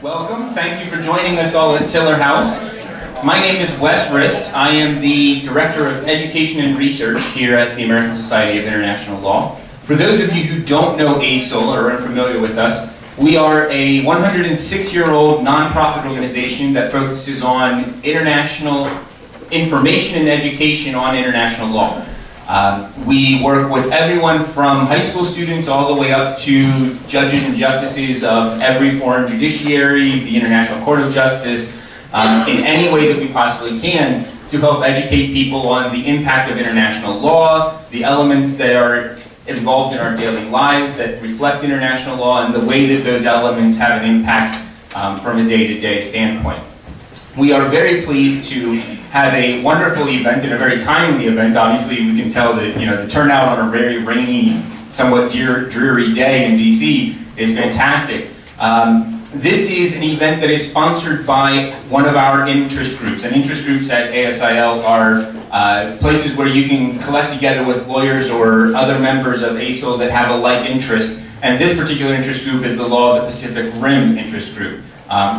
Welcome. Thank you for joining us all at Tiller House. My name is Wes Rist. I am the Director of Education and Research here at the American Society of International Law. For those of you who don't know ASIL or are unfamiliar with us, we are a 106-year-old nonprofit organization that focuses on international information and education on international law. We work with everyone from high school students all the way up to judges and justices of every foreign judiciary, the International Court of Justice, in any way that we possibly can to help educate people on the impact of international law, the elements that are involved in our daily lives that reflect international law, and the way that those elements have an impact from a day-to-day standpoint. We are very pleased to have a wonderful event and a very timely event. Obviously, we can tell that the turnout on a very rainy, somewhat dreary day in DC is fantastic. This is an event that is sponsored by one of our interest groups. And interest groups at ASIL are places where you can collect together with lawyers or other members of ASIL that have a like interest. And this particular interest group is the Law of the Pacific Rim interest group.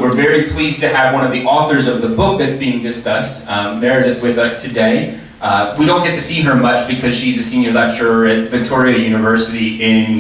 We're very pleased to have one of the authors of the book that's being discussed, Meredith, with us today. We don't get to see her much because she's a senior lecturer at Victoria University in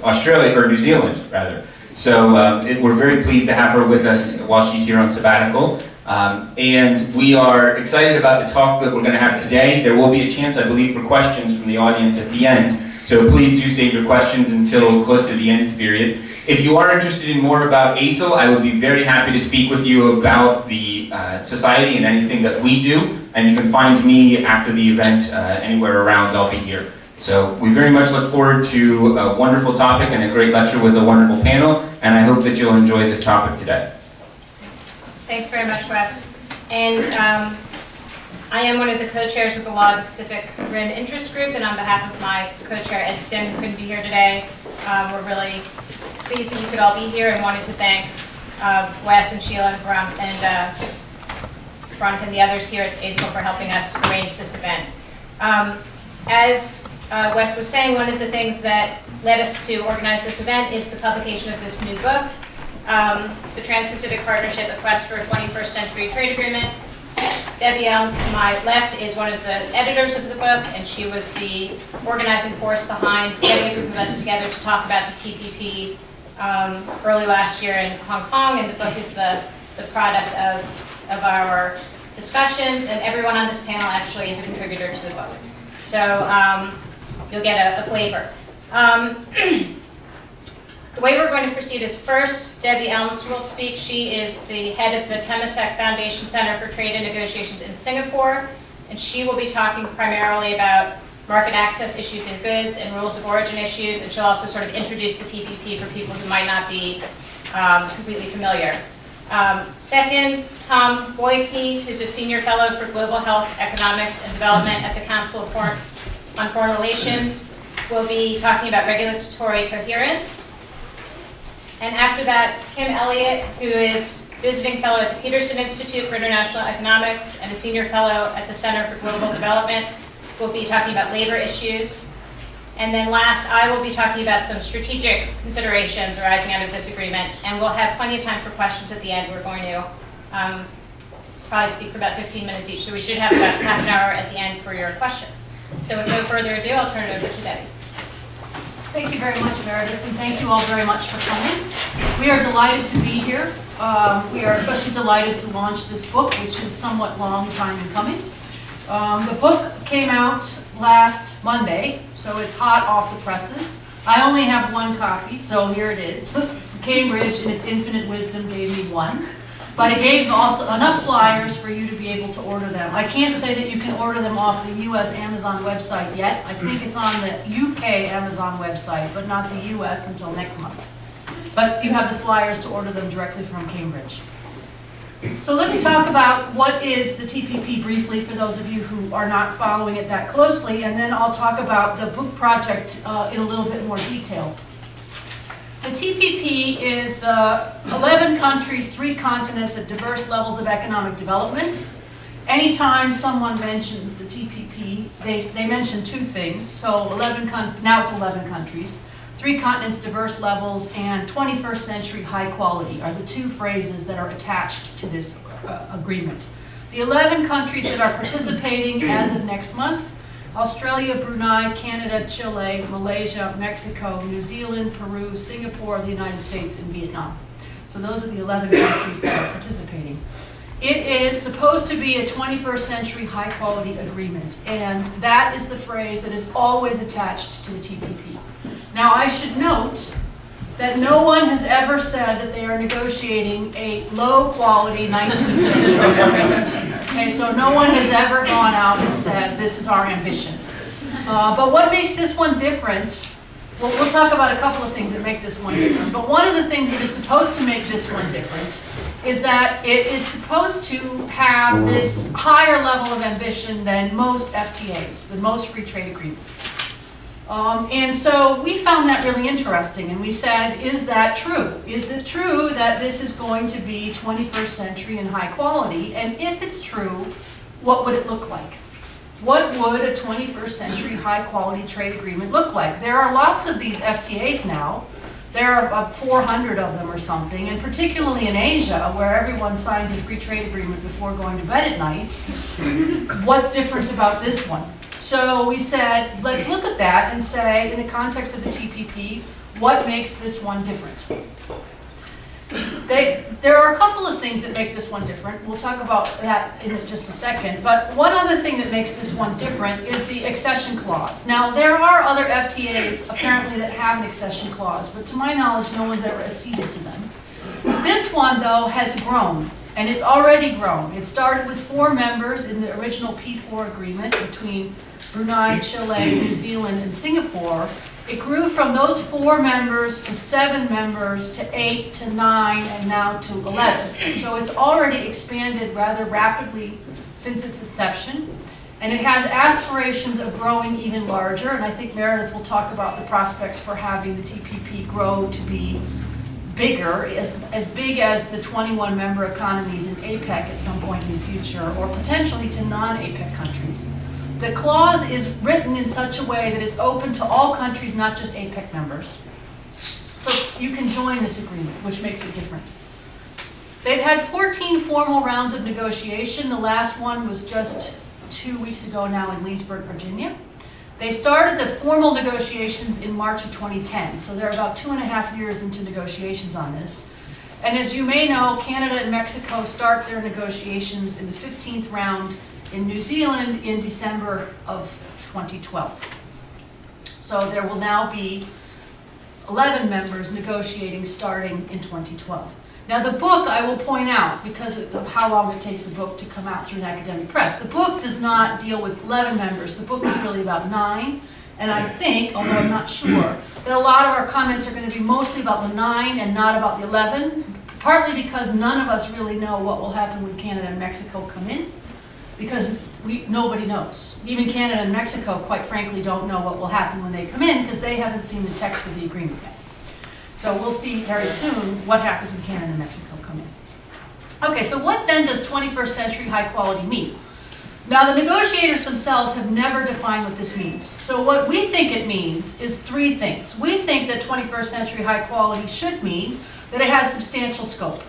Australia, or New Zealand, rather. So we're very pleased to have her with us while she's here on sabbatical. And we are excited about the talk that we're going to have today. There will be a chance, I believe, for questions from the audience at the end. So please do save your questions until close to the end period. If you are interested in more about ASIL, I would be very happy to speak with you about the society and anything that we do. And you can find me after the event anywhere around. I'll be here. So we very much look forward to a wonderful topic and a great lecture with a wonderful panel. And I hope that you'll enjoy this topic today. Thanks very much, Wes. And I am one of the co-chairs of the Law of the Pacific Rim Interest Group, and on behalf of my co-chair, Ed Sim, who couldn't be here today, we're really pleased that you could all be here and wanted to thank Wes and Sheila and Veronica and the others here at ASIL for helping us arrange this event. As Wes was saying, one of the things that led us to organize this event is the publication of this new book, the Trans-Pacific Partnership: A Quest for a 21st Century Trade Agreement. Debbie Elms, to my left, is one of the editors of the book, and she was the organizing force behind getting a group of us together to talk about the TPP early last year in Hong Kong, and the book is the product of our discussions, and everyone on this panel actually is a contributor to the book. So you'll get a flavor. The way we're going to proceed is first, Debbie Elms will speak. She is the head of the Temasek Foundation Center for Trade and Negotiations in Singapore, and she will be talking primarily about market access issues in goods and rules of origin issues, and she'll also sort of introduce the TPP for people who might not be completely familiar. Second, Tom Boyke, who's a senior fellow for Global Health, Economics, and Development at the Council on Foreign Relations, will be talking about regulatory coherence. And after that, Kim Elliott, who is visiting fellow at the Peterson Institute for International Economics and a senior fellow at the Center for Global Development, will be talking about labor issues. And then last, I will be talking about some strategic considerations arising out of this agreement, and we'll have plenty of time for questions at the end. We're going to probably speak for about 15 minutes each, so we should have about half an hour at the end for your questions. So with no further ado, I'll turn it over to Debbie. Thank you very much, Meredith, and thank you all very much for coming. We are delighted to be here. We are especially delighted to launch this book, which is somewhat long time in coming. The book came out last Monday, so it's hot off the presses. I only have one copy, so here it is. Cambridge, in its infinite wisdom, gave me one. But it gave also enough flyers for you to be able to order them. I can't say that you can order them off the US Amazon website yet. I think it's on the UK Amazon website, but not the US until next month. But you have the flyers to order them directly from Cambridge. So let me talk about what is the TPP briefly for those of you who are not following it that closely, and then I'll talk about the book project in a little bit more detail. The TPP is the 11 countries, 3 continents at diverse levels of economic development. Anytime someone mentions the TPP, they mention 2 things. So now it's 11 countries. 3 continents, diverse levels, and 21st century high quality are the 2 phrases that are attached to this agreement. The 11 countries that are participating as of next month: Australia, Brunei, Canada, Chile, Malaysia, Mexico, New Zealand, Peru, Singapore, the United States, and Vietnam. So those are the 11 countries that are participating. It is supposed to be a 21st century high quality agreement, and that is the phrase that is always attached to the TPP. Now I should note that no one has ever said that they are negotiating a low quality 19th century agreement. Okay, so no one has ever gone out and said this is our ambition. But what makes this one different? Well, we'll talk about a couple of things that make this one different, but one of the things that is supposed to make this one different is that it is supposed to have this higher level of ambition than most FTAs, than most free trade agreements. And so we found that really interesting, and we said, is that true? Is it true that this is going to be 21st century and high quality? And if it's true, what would it look like? What would a 21st century high quality trade agreement look like? There are lots of these FTAs now. There are about 400 of them or something, and particularly in Asia, where everyone signs a free trade agreement before going to bed at night. What's different about this one? So we said, let's look at that and say, in the context of the TPP, what makes this one different? There are a couple of things that make this one different. We'll talk about that in just a second. But one other thing that makes this one different is the accession clause. Now, there are other FTAs, apparently, that have an accession clause, but to my knowledge, no one's ever acceded to them. This one, though, has grown, and it's already grown. It started with 4 members in the original P4 agreement between Brunei, Chile, New Zealand, and Singapore. It grew from those 4 members to 7 members to 8 to 9 and now to 11. So it's already expanded rather rapidly since its inception. And it has aspirations of growing even larger. And I think Meredith will talk about the prospects for having the TPP grow to be bigger, as big as the 21 member economies in APEC at some point in the future, or potentially to non-APEC countries. The clause is written in such a way that it's open to all countries, not just APEC members. So you can join this agreement, which makes it different. They've had 14 formal rounds of negotiation. The last one was just 2 weeks ago now in Leesburg, Virginia. They started the formal negotiations in March of 2010, so they're about 2.5 years into negotiations on this. And as you may know, Canada and Mexico start their negotiations in the 15th round in New Zealand in December of 2012. So there will now be 11 members negotiating starting in 2012. Now the book, I will point out, because of how long it takes a book to come out through an academic press, the book does not deal with 11 members. The book is really about 9, and I think, although I'm not sure, that a lot of our comments are going to be mostly about the 9 and not about the 11, partly because none of us really know what will happen when Canada and Mexico come in, because nobody knows. Even Canada and Mexico, quite frankly, don't know what will happen when they come in because they haven't seen the text of the agreement yet. So we'll see very soon what happens when Canada and Mexico come in. Okay, so what then does 21st century high quality mean? Now the negotiators themselves have never defined what this means. So what we think it means is 3 things. We think that 21st century high quality should mean that it has substantial scope.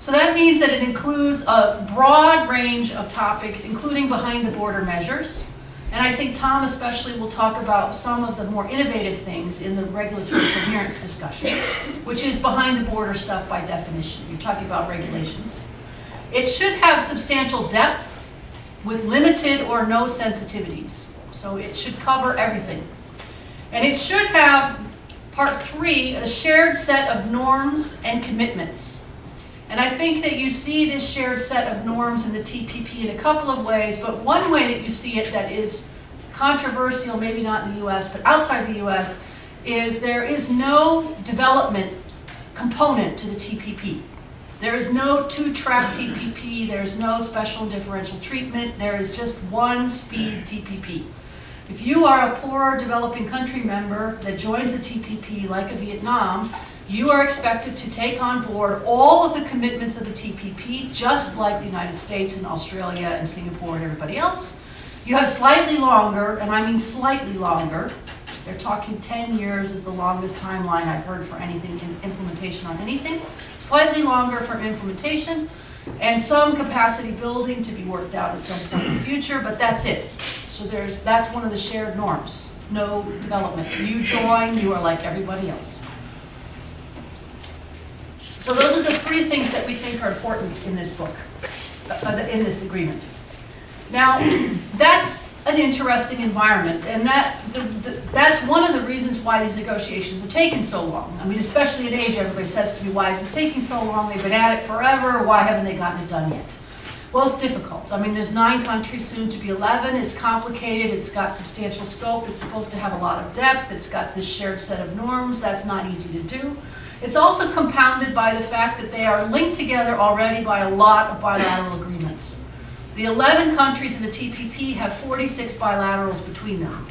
So that means that it includes a broad range of topics, including behind-the-border measures. And I think Tom especially will talk about some of the more innovative things in the regulatory coherence discussion, which is behind-the-border stuff by definition. You're talking about regulations. It should have substantial depth with limited or no sensitivities. So it should cover everything. And it should have, part 3, a shared set of norms and commitments. And I think that you see this shared set of norms in the TPP in a couple of ways, but one way that you see it that is controversial, maybe not in the US, but outside the US, is there is no development component to the TPP. There is no 2-track TPP, there's no special differential treatment, there is just one speed TPP. If you are a poor developing country member that joins the TPP, like a Vietnam, you are expected to take on board all of the commitments of the TPP, just like the United States and Australia and Singapore and everybody else. You have slightly longer, and I mean slightly longer, They're talking 10 years is the longest timeline I've heard for anything in implementation on anything. Slightly longer for implementation, and some capacity building to be worked out at some point in the future, but that's it. So that's one of the shared norms. No development. You join, you are like everybody else. So those are the three things that we think are important in this book, in this agreement. Now, that's an interesting environment, and that's one of the reasons why these negotiations have taken so long. I mean, especially in Asia, everybody says to me, why is this taking so long? They've been at it forever. Why haven't they gotten it done yet? Well, it's difficult. I mean, there's 9 countries, soon to be 11. It's complicated. It's got substantial scope. It's supposed to have a lot of depth. It's got this shared set of norms. That's not easy to do. It's also compounded by the fact that they are linked together already by a lot of bilateral agreements. The 11 countries in the TPP have 46 bilaterals between them.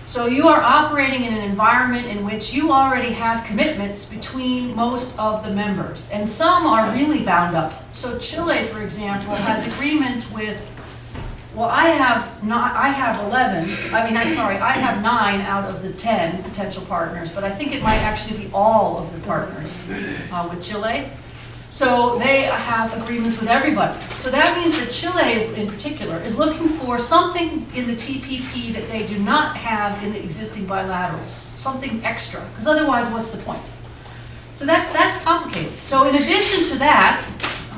So you are operating in an environment in which you already have commitments between most of the members, and some are really bound up. So Chile, for example, has agreements with, well, I have 9 out of the 10 potential partners, but I think it might actually be all of the partners with Chile. So they have agreements with everybody. So that means that Chile, in particular, is looking for something in the TPP that they do not have in the existing bilaterals, something extra, because otherwise what's the point? So that's complicated. So in addition to that,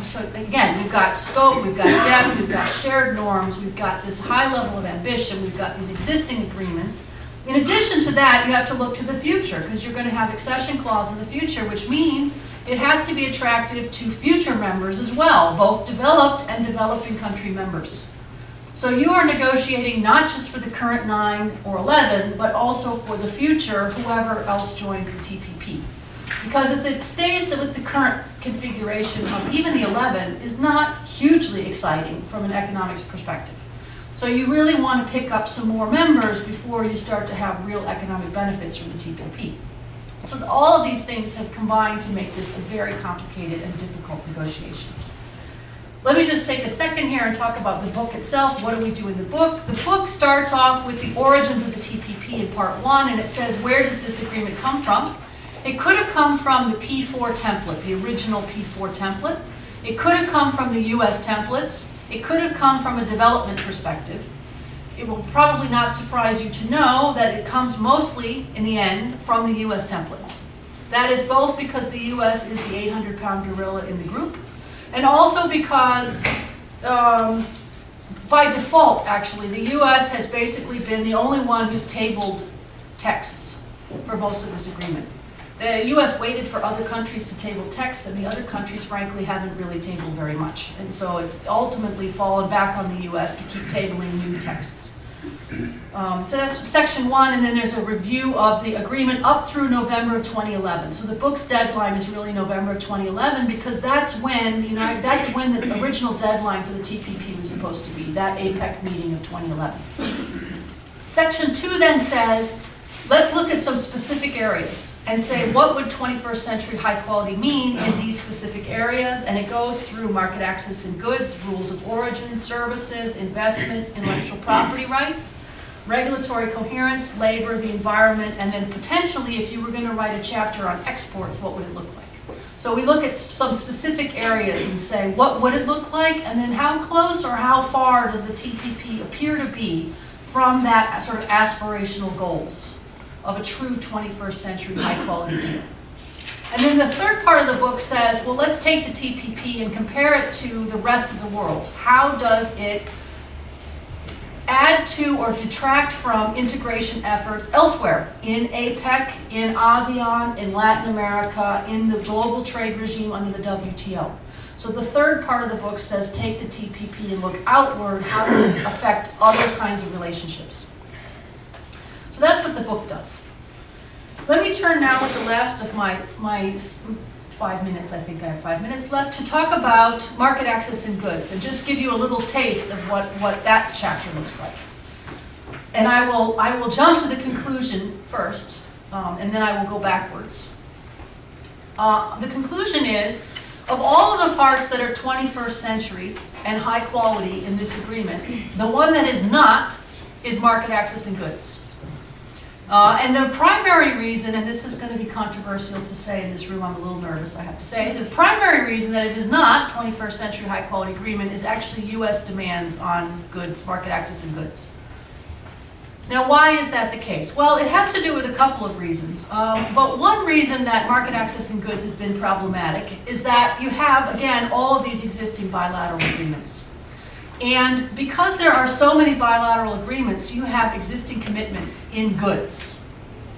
so again, we've got scope, we've got depth, we've got shared norms, we've got this high level of ambition, we've got these existing agreements. In addition to that, you have to look to the future, because you're going to have accession clause in the future, which means it has to be attractive to future members as well, both developed and developing country members. So you are negotiating not just for the current 9 or 11, but also for the future, whoever else joins the TPP. Because if it stays with the current configuration of even the 11 is not hugely exciting from an economics perspective. So you really want to pick up some more members before you start to have real economic benefits from the TPP. So all of these things have combined to make this a very complicated and difficult negotiation. Let me just take a second here and talk about the book itself. What do we do in the book? The book starts off with the origins of the TPP in part 1, and it says, where does this agreement come from? It could have come from the P4 template, the original P4 template. It could have come from the US templates. It could have come from a development perspective. It will probably not surprise you to know that it comes mostly, in the end, from the US templates. That is both because the US is the 800-pound gorilla in the group, and also because, by default, actually, the US has basically been the only one who's tabled texts for most of this agreement. The US waited for other countries to table texts, and the other countries, frankly, haven't really tabled very much. And so it's ultimately fallen back on the US to keep tabling new texts. So that's section 1, and then there's a review of the agreement up through November of 2011. So the book's deadline is really November of 2011, because that's when the original deadline for the TPP was supposed to be, that APEC meeting of 2011. Section 2 then says, let's look at some specific areas and say, what would 21st century high quality mean in these specific areas? And it goes through market access in goods, rules of origin, services, investment, intellectual property rights, regulatory coherence, labor, the environment, and then potentially, if you were going to write a chapter on exports, what would it look like? So we look at some specific areas and say, what would it look like? And then how close or how far does the TPP appear to be from that sort of aspirational goals of a true 21st century high-quality deal. And then the third part of the book says, well, let's take the TPP and compare it to the rest of the world. How does it add to or detract from integration efforts elsewhere, in APEC, in ASEAN, in Latin America, in the global trade regime under the WTO? So the third part of the book says, take the TPP and look outward. How does it affect other kinds of relationships? So that's what the book does. Let me turn now with the last of my 5 minutes, I think I have 5 minutes left, to talk about market access in goods and just give you a little taste of what that chapter looks like. And I will jump to the conclusion first, and then I will go backwards. The conclusion is, of all of the parts that are 21st century and high quality in this agreement, the one that is not is market access in goods. And the primary reason, and this is going to be controversial to say in this room, I'm a little nervous, I have to say, the primary reason that it is not 21st century high quality agreement is actually US demands on goods, market access and goods. Now, why is that the case? Well, it has to do with a couple of reasons. But one reason that market access in goods has been problematic is that you have, again, all of these existing bilateral agreements. And because there are so many bilateral agreements, you have existing commitments in goods.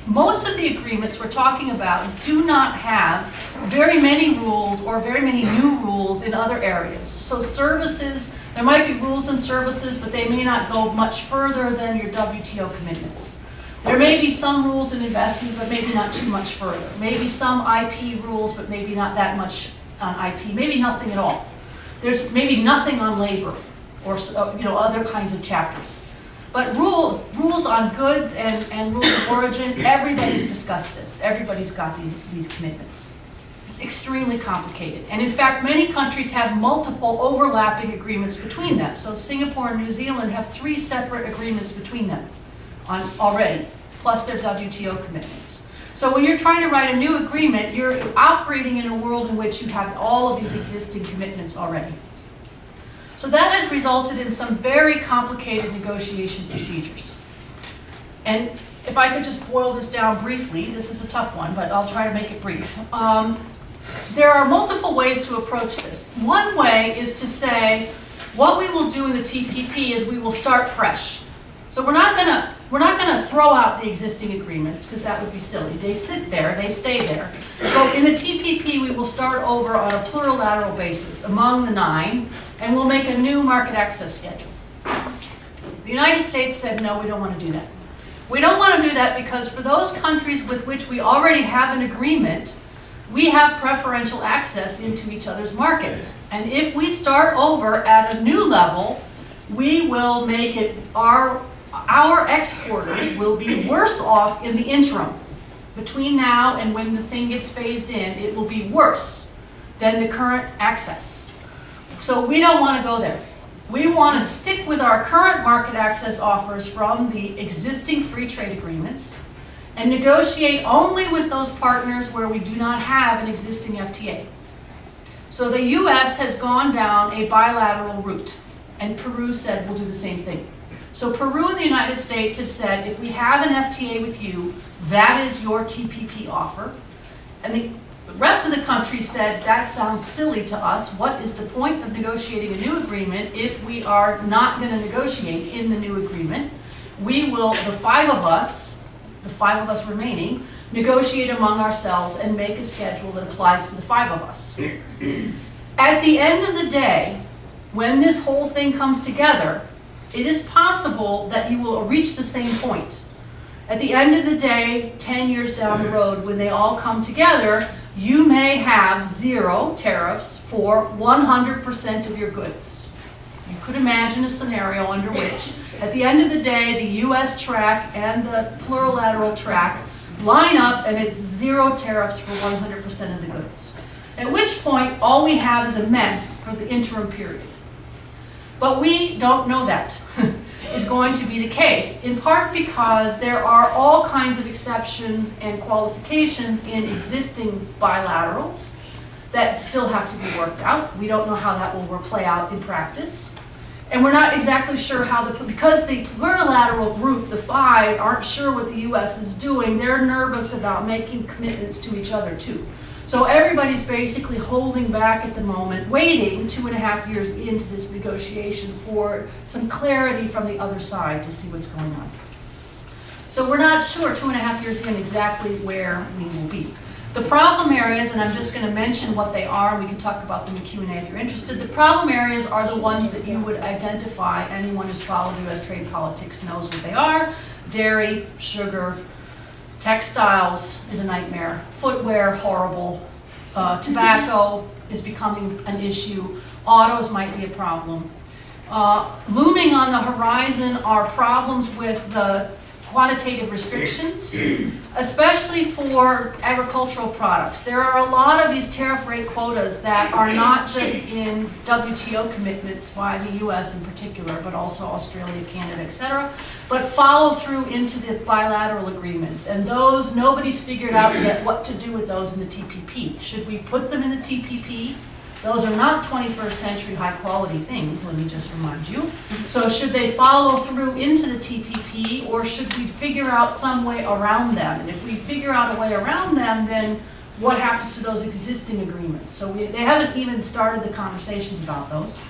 Most of the agreements we're talking about do not have very many rules or very many new rules in other areas. So services, there might be rules and services, but they may not go much further than your WTO commitments. There may be some rules in investment, but maybe not too much further. Maybe some IP rules, but maybe not that much on IP. Maybe nothing at all. There's maybe nothing on labor or other kinds of chapters. But rules on goods and rules of origin, everybody's discussed this. Everybody's got these commitments. It's extremely complicated. And in fact, many countries have multiple overlapping agreements between them. So Singapore and New Zealand have 3 separate agreements between them already, plus their WTO commitments. So when you're trying to write a new agreement, you're operating in a world in which you have all of these existing commitments already. So that has resulted in some very complicated negotiation procedures. And if I could just boil this down briefly, this is a tough one, but I'll try to make it brief. There are multiple ways to approach this. One way is to say, what we will do in the TPP is we will start fresh. So we're not gonna throw out the existing agreements, because that would be silly. They sit there, they stay there. But in the TPP, we will start over on a plurilateral basis among the 9, and we'll make a new market access schedule. The United States said, no, we don't want to do that. We don't want to do that because for those countries with which we already have an agreement, we have preferential access into each other's markets. And if we start over at a new level, we will make it, our exporters will be worse off in the interim. Between now and when the thing gets phased in, it will be worse than the current access. So we don't want to go there. We want to stick with our current market access offers from the existing free trade agreements and negotiate only with those partners where we do not have an existing FTA. So the US has gone down a bilateral route, and Peru said we'll do the same thing. So Peru and the United States have said, if we have an FTA with you, that is your TPP offer. And the rest of the country said, that sounds silly to us. What is the point of negotiating a new agreement if we are not going to negotiate in the new agreement? We will, the five of us remaining, negotiate among ourselves and make a schedule that applies to the 5 of us. At the end of the day, when this whole thing comes together, it is possible that you will reach the same point. At the end of the day, 10 years down the road, when they all come together, you may have 0 tariffs for 100% of your goods. You could imagine a scenario under which, at the end of the day, the US track and the plurilateral track line up and it's 0 tariffs for 100% of the goods. At which point, all we have is a mess for the interim period. But we don't know that is going to be the case, in part because there are all kinds of exceptions and qualifications in existing bilaterals that still have to be worked out. We don't know how that will play out in practice. And we're not exactly sure how because the plurilateral group, the 5, aren't sure what the US is doing, they're nervous about making commitments to each other too. So everybody's basically holding back at the moment, waiting 2.5 years into this negotiation for some clarity from the other side to see what's going on. So we're not sure 2.5 years in exactly where we will be. The problem areas, and I'm just going to mention what they are, we can talk about them in Q&A if you're interested. The problem areas are the ones that you would identify. Anyone who's followed US trade politics knows what they are. Dairy, sugar, textiles is a nightmare. Footwear, horrible. Tobacco is becoming an issue. Autos might be a problem. Looming on the horizon are problems with the quantitative restrictions, especially for agricultural products. There are a lot of these tariff rate quotas that are not just in WTO commitments by the US in particular, but also Australia, Canada, etc., but follow through into the bilateral agreements. And those, nobody's figured out yet what to do with those in the TPP. Should we put them in the TPP? Those are not 21st century high quality things, let me just remind you. So should they follow through into the TPP, or should we figure out some way around them? And if we figure out a way around them, then what happens to those existing agreements? So they haven't even started the conversations about those.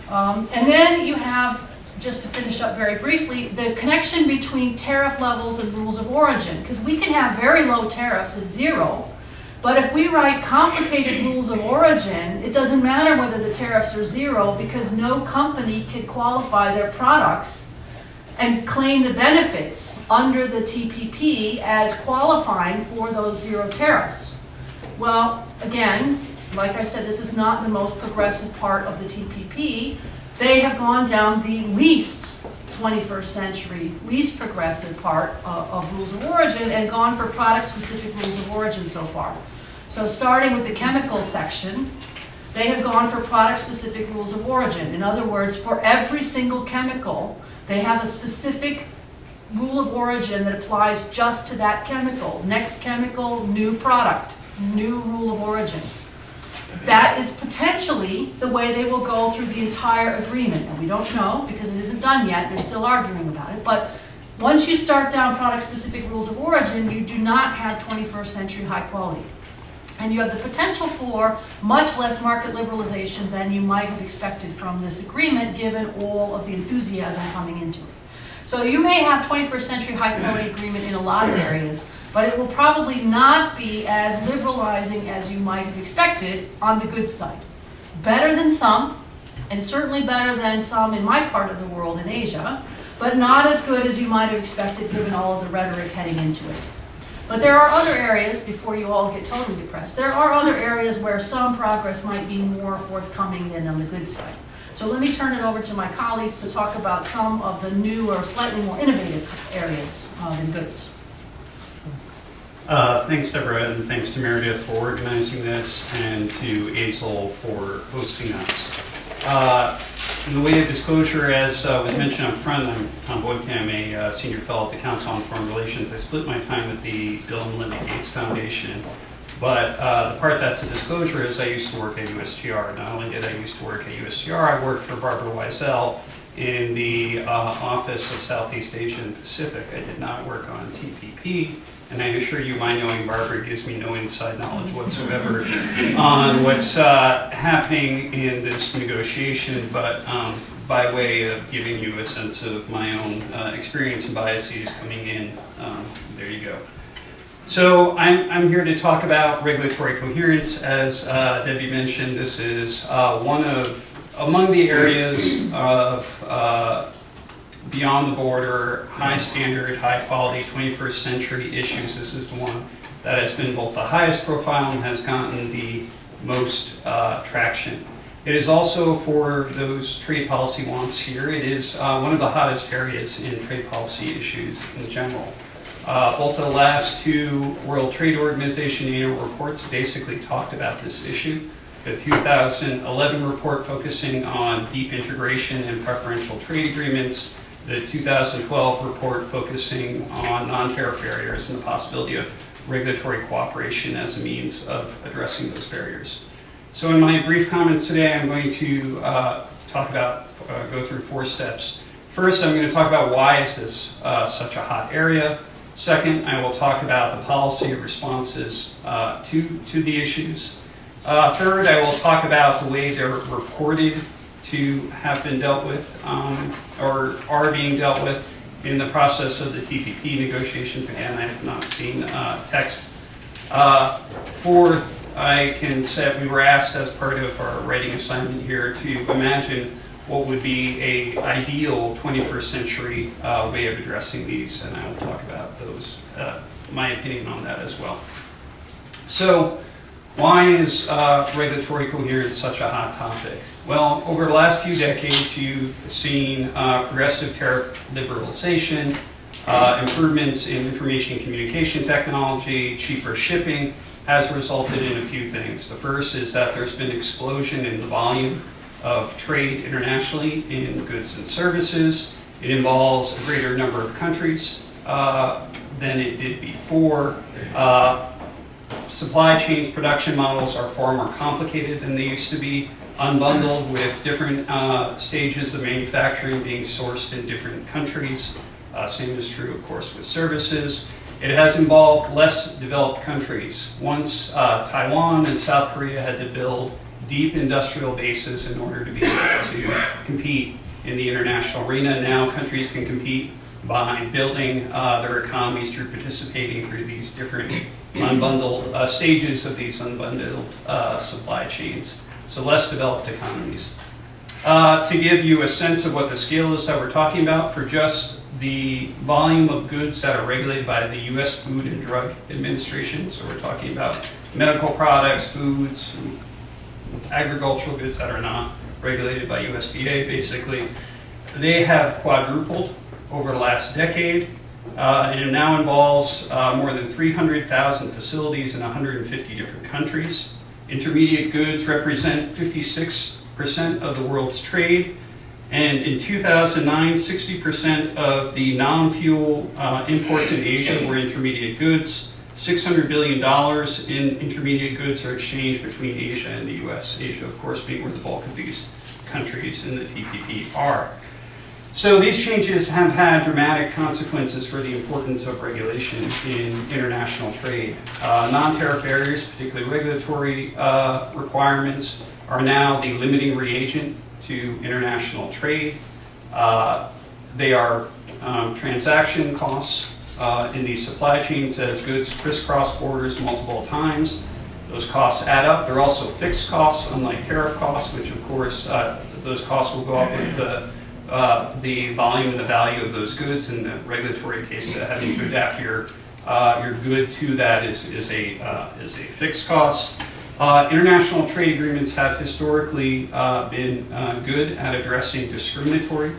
And then you have, just to finish up very briefly, the connection between tariff levels and rules of origin. Because we can have very low tariffs at 0, but if we write complicated rules of origin, it doesn't matter whether the tariffs are 0, because no company can qualify their products and claim the benefits under the TPP as qualifying for those 0 tariffs. Well, again, like I said, this is not the most progressive part of the TPP. They have gone down the least 21st century, least progressive part of rules of origin and gone for product-specific rules of origin so far. So starting with the chemical section, they have gone for product-specific rules of origin. In other words, for every single chemical, they have a specific rule of origin that applies just to that chemical. Next chemical, new product, new rule of origin. That is potentially the way they will go through the entire agreement. And we don't know because it isn't done yet. They're still arguing about it. But once you start down product-specific rules of origin, you do not have 21st century high quality. And you have the potential for much less market liberalization than you might have expected from this agreement, given all of the enthusiasm coming into it. So you may have 21st century high quality agreement in a lot of areas, but it will probably not be as liberalizing as you might have expected on the good side. Better than some, and certainly better than some in my part of the world in Asia, but not as good as you might have expected given all of the rhetoric heading into it. But there are other areas, before you all get totally depressed, there are other areas where some progress might be more forthcoming than on the good side. So let me turn it over to my colleagues to talk about some of the new or slightly more innovative areas in goods. Thanks, Deborah, and thanks to Meredith for organizing this, and to ASIL for hosting us. In the way of disclosure, as was mentioned up front, I'm Tom Boykamp, a senior fellow at the Council on Foreign Relations. I split my time with the Bill and Melinda Gates Foundation, but the part that's a disclosure is I used to work at USTR. Not only did I used to work at USTR, I worked for Barbara Weisel in the Office of Southeast Asia and Pacific. I did not work on TPP. And I assure you, my knowing Barbara gives me no inside knowledge whatsoever on what's happening in this negotiation, but by way of giving you a sense of my own experience and biases coming in, there you go. So I'm here to talk about regulatory coherence. As Debbie mentioned, this is among the areas of beyond the border, high standard, high quality, 21st century issues. This is the one that has been both the highest profile and has gotten the most traction. It is also, for those trade policy wonks here, it is one of the hottest areas in trade policy issues in general. Both the last 2 World Trade Organization annual reports basically talked about this issue. The 2011 report focusing on deep integration and preferential trade agreements, the 2012 report focusing on non-tariff barriers and the possibility of regulatory cooperation as a means of addressing those barriers. So in my brief comments today, I'm going to go through 4 steps. First, I'm going to talk about why is this such a hot area. Second, I will talk about the policy responses to the issues. Third, I will talk about the way they're reported to have been dealt with or are being dealt with in the process of the TPP negotiations. Again, I have not seen text. Fourth, I can say we were asked as part of our writing assignment here to imagine what would be an ideal 21st century way of addressing these, and I will talk about those, my opinion on that as well. So, why is regulatory coherence such a hot topic? Well, over the last few decades, you've seen progressive tariff liberalization, Improvements in information communication technology, cheaper shipping, has resulted in a few things. The first is that there's been an explosion in the volume of trade internationally in goods and services. It involves a greater number of countries than it did before. Supply chains, production models are far more complicated than they used to be, unbundled with different stages of manufacturing being sourced in different countries. Same is true, of course, with services. It has involved less developed countries. Once Taiwan and South Korea had to build deep industrial bases in order to be able to compete in the international arena, now countries can compete by building their economies through participating through these different unbundled stages of these unbundled supply chains. So less developed economies. To give you a sense of what the scale is that we're talking about, for just the volume of goods that are regulated by the U.S. Food and Drug Administration, so we're talking about medical products, foods, agricultural goods that are not regulated by USDA, basically, they have quadrupled over the last decade. And it now involves more than 300,000 facilities in 150 different countries. Intermediate goods represent 56% of the world's trade. And in 2009, 60% of the non-fuel imports in Asia were intermediate goods. $600 billion in intermediate goods are exchanged between Asia and the US. Asia, of course, being where the bulk of these countries in the TPP are. So these changes have had dramatic consequences for the importance of regulation in international trade. Non-tariff barriers, particularly regulatory requirements, are now the limiting reagent to international trade. They are transaction costs in these supply chains as goods crisscross borders multiple times. Those costs add up. They're also fixed costs, unlike tariff costs, which of course those costs will go up with the volume and the value of those goods. In the regulatory case, having to adapt your good to that is a fixed cost. International trade agreements have historically been good at addressing discriminatory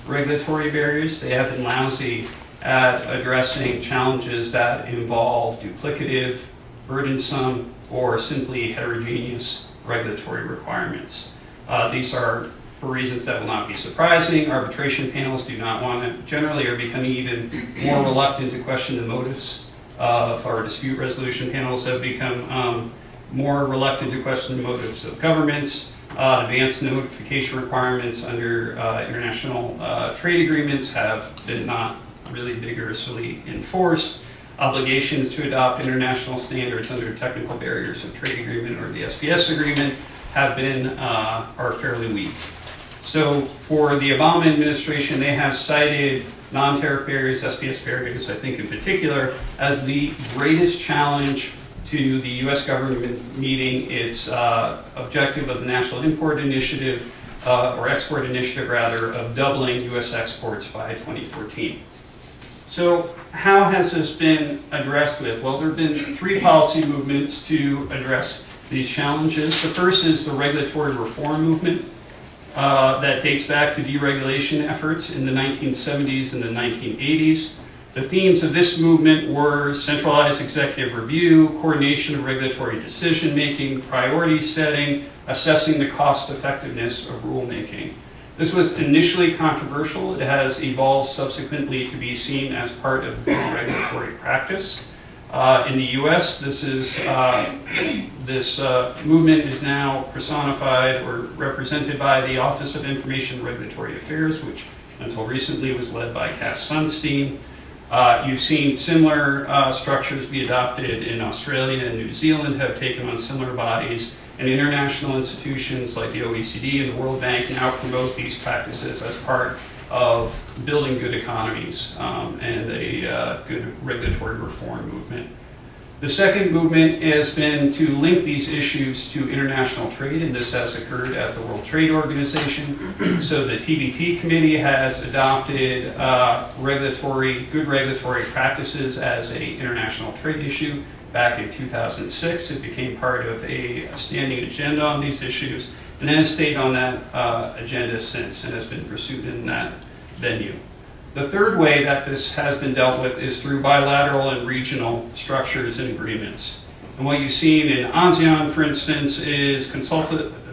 regulatory barriers. They have been lousy at addressing challenges that involve duplicative, burdensome, or simply heterogeneous regulatory requirements. These are, for reasons that will not be surprising, arbitration panels do not want to, generally are becoming even more reluctant to question the motives of our dispute resolution panels have become more reluctant to question the motives of governments. Advanced notification requirements under international trade agreements have been not really vigorously enforced. Obligations to adopt international standards under technical barriers of trade agreement or the SPS agreement have been, are fairly weak. So for the Obama administration, they have cited non-tariff barriers, SPS barriers, I think in particular, as the greatest challenge to the U.S. government meeting its objective of the National Import Initiative, or Export Initiative rather, of doubling U.S. exports by 2014. So how has this been addressed with? Well, there have been three policy movements to address these challenges. The first is the regulatory reform movement that dates back to deregulation efforts in the 1970s and the 1980s. The themes of this movement were centralized executive review, coordination of regulatory decision-making, priority setting, assessing the cost-effectiveness of rulemaking. This was initially controversial. It has evolved subsequently to be seen as part of regulatory practice. In the U.S., this movement is now personified or represented by the Office of Information and Regulatory Affairs, which until recently was led by Cass Sunstein. You've seen similar structures be adopted in Australia and New Zealand, have taken on similar bodies, and international institutions like the OECD and the World Bank now promote these practices as part of building good economies and a good regulatory reform movement. The second movement has been to link these issues to international trade, and this has occurred at the World Trade Organization. So the TBT committee has adopted good regulatory practices as an international trade issue. Back in 2006, it became part of a standing agenda on these issues, and then has stayed on that agenda since and has been pursued in that venue. The third way that this has been dealt with is through bilateral and regional structures and agreements. And what you've seen in ASEAN, for instance, is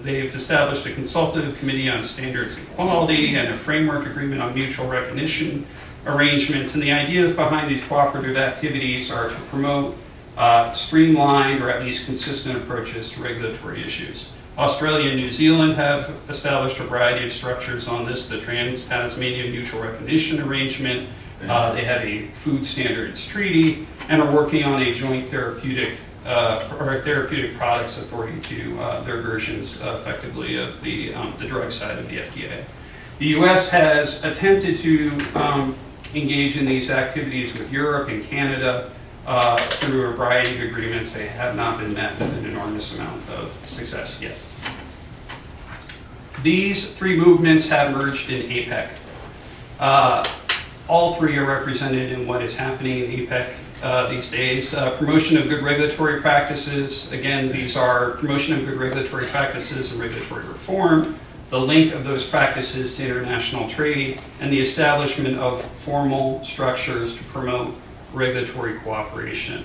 they've established a consultative committee on standards and quality and a framework agreement on mutual recognition arrangements. And the ideas behind these cooperative activities are to promote streamlined or at least consistent approaches to regulatory issues. Australia and New Zealand have established a variety of structures on this. The Trans-Tasmania Mutual Recognition Arrangement, they have a food standards treaty, and are working on a joint therapeutic products authority to their versions, effectively, of the drug side of the FDA. The U.S. has attempted to engage in these activities with Europe and Canada through a variety of agreements. They have not been met with an enormous amount of success yet. These three movements have merged in APEC. All three are represented in what is happening in APEC these days. Promotion of good regulatory practices. Again, these are promotion of good regulatory practices and regulatory reform, the link of those practices to international trade, and the establishment of formal structures to promote regulatory cooperation.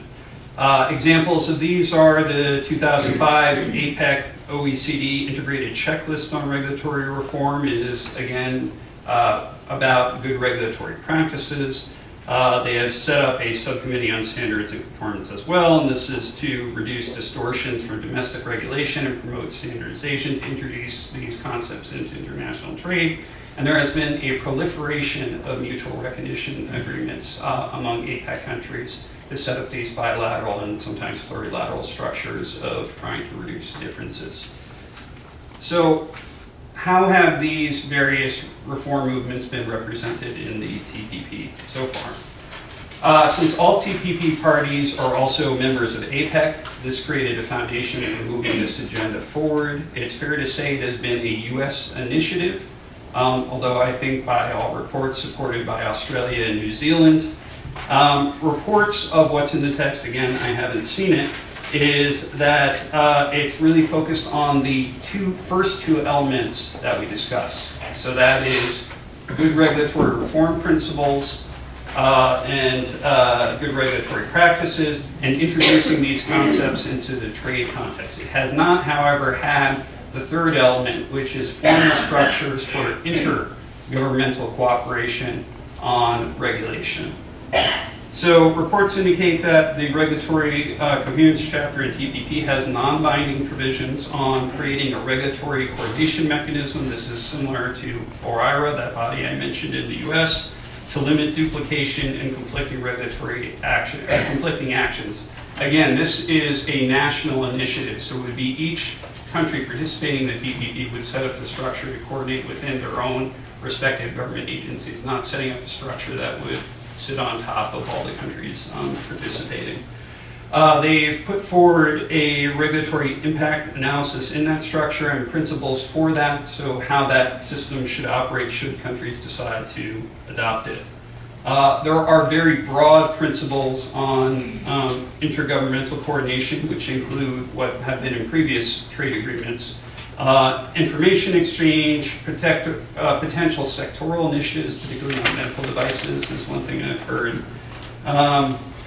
Examples of these are the 2005 APEC OECD Integrated Checklist on Regulatory Reform. It is, again, about good regulatory practices. They have set up a subcommittee on standards and conformance as well, and this is to reduce distortions from domestic regulation and promote standardization to introduce these concepts into international trade. And there has been a proliferation of mutual recognition agreements among APEC countries to set up these bilateral and sometimes plurilateral structures of trying to reduce differences. So how have these various reform movements been represented in the TPP so far? Since all TPP parties are also members of APEC, this created a foundation for moving this agenda forward. It's fair to say it has been a U.S. initiative, although I think by all reports supported by Australia and New Zealand. Reports of what's in the text, again, I haven't seen it, is that it's really focused on the first two elements that we discuss. So that is good regulatory reform principles and good regulatory practices, and introducing these concepts into the trade context. It has not, however, had the third element, which is formal structures for intergovernmental cooperation on regulation. So reports indicate that the regulatory coherence chapter in TPP has non-binding provisions on creating a regulatory coordination mechanism. This is similar to OIRA, that body I mentioned in the US, to limit duplication and conflicting regulatory conflicting actions. Again, this is a national initiative, so it would be each country participating in the TPP would set up the structure to coordinate within their own respective government agencies, not setting up a structure that would sit on top of all the countries participating. They've put forward a regulatory impact analysis in that structure and principles for that, so how that system should operate should countries decide to adopt it. There are very broad principles on intergovernmental coordination, which include what have been in previous trade agreements. Information exchange, potential sectoral initiatives, particularly on medical devices, is one thing I've heard.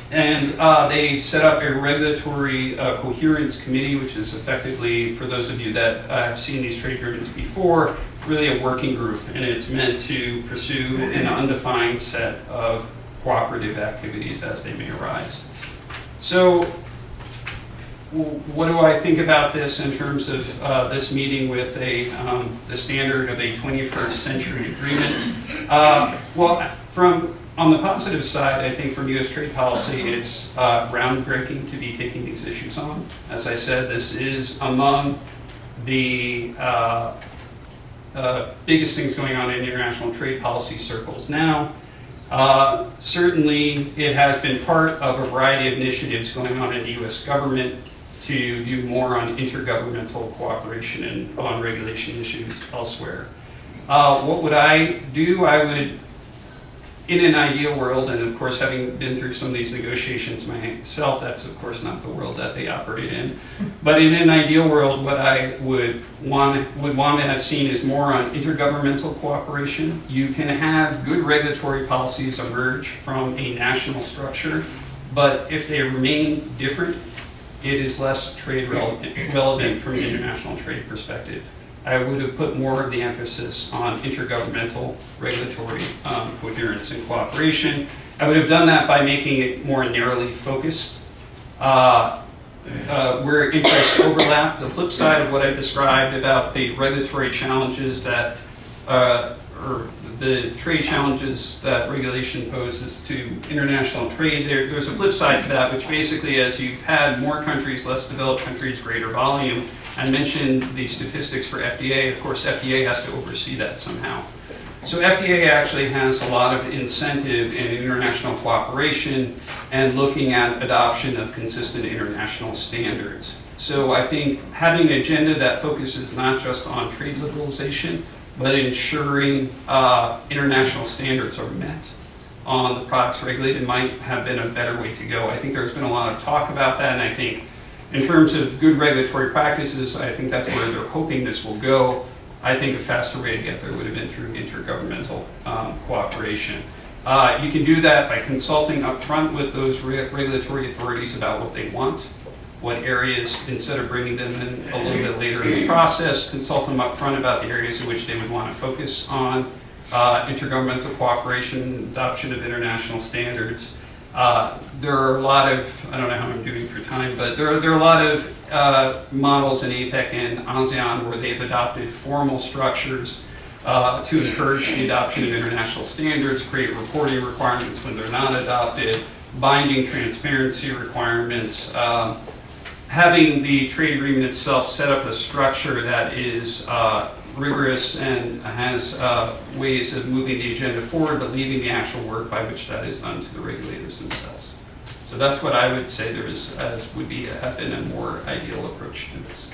They set up a regulatory coherence committee, which is effectively, for those of you that have seen these trade agreements before, really a working group, and it's meant to pursue an undefined set of cooperative activities as they may arise. So, what do I think about this in terms of this meeting with the standard of a 21st century agreement? On the positive side, I think from U.S. trade policy, it's groundbreaking to be taking these issues on. As I said, this is among the biggest things going on in international trade policy circles now. Certainly, it has been part of a variety of initiatives going on in the U.S. government to do more on intergovernmental cooperation and on regulation issues elsewhere. What would I do? I would in an ideal world, and of course having been through some of these negotiations myself, that's of course not the world that they operate in. But in an ideal world, what I would want to have seen is more on intergovernmental cooperation. You can have good regulatory policies emerge from a national structure, but if they remain different, it is less trade relevant from an international trade perspective. I would have put more of the emphasis on intergovernmental regulatory coherence and cooperation. I would have done that by making it more narrowly focused. Where interests overlap, the flip side of what I described about the regulatory challenges that, or the trade challenges that regulation poses to international trade, there's a flip side to that, which basically, as you've had more countries, less developed countries, greater volume. I mentioned the statistics for FDA. Of course, FDA has to oversee that somehow. So FDA actually has a lot of incentive in international cooperation and looking at adoption of consistent international standards. So I think having an agenda that focuses not just on trade liberalization, but ensuring international standards are met on the products regulated might have been a better way to go. I think there's been a lot of talk about that, and I think in terms of good regulatory practices, I think that's where they're hoping this will go. I think a faster way to get there would have been through intergovernmental cooperation. You can do that by consulting up front with those regulatory authorities about what they want, what areas, instead of bringing them in a little bit later in the process, consult them up front about the areas in which they would want to focus on intergovernmental cooperation, adoption of international standards. There are a lot of, I don't know how I'm doing for time, but there are a lot of models in APEC and ASEAN where they've adopted formal structures to encourage the adoption of international standards, create reporting requirements when they're not adopted, binding transparency requirements, having the trade agreement itself set up a structure that is rigorous and has ways of moving the agenda forward, but leaving the actual work by which that is done to the regulators themselves. So that's what I would say there is, would be have been a more ideal approach to this.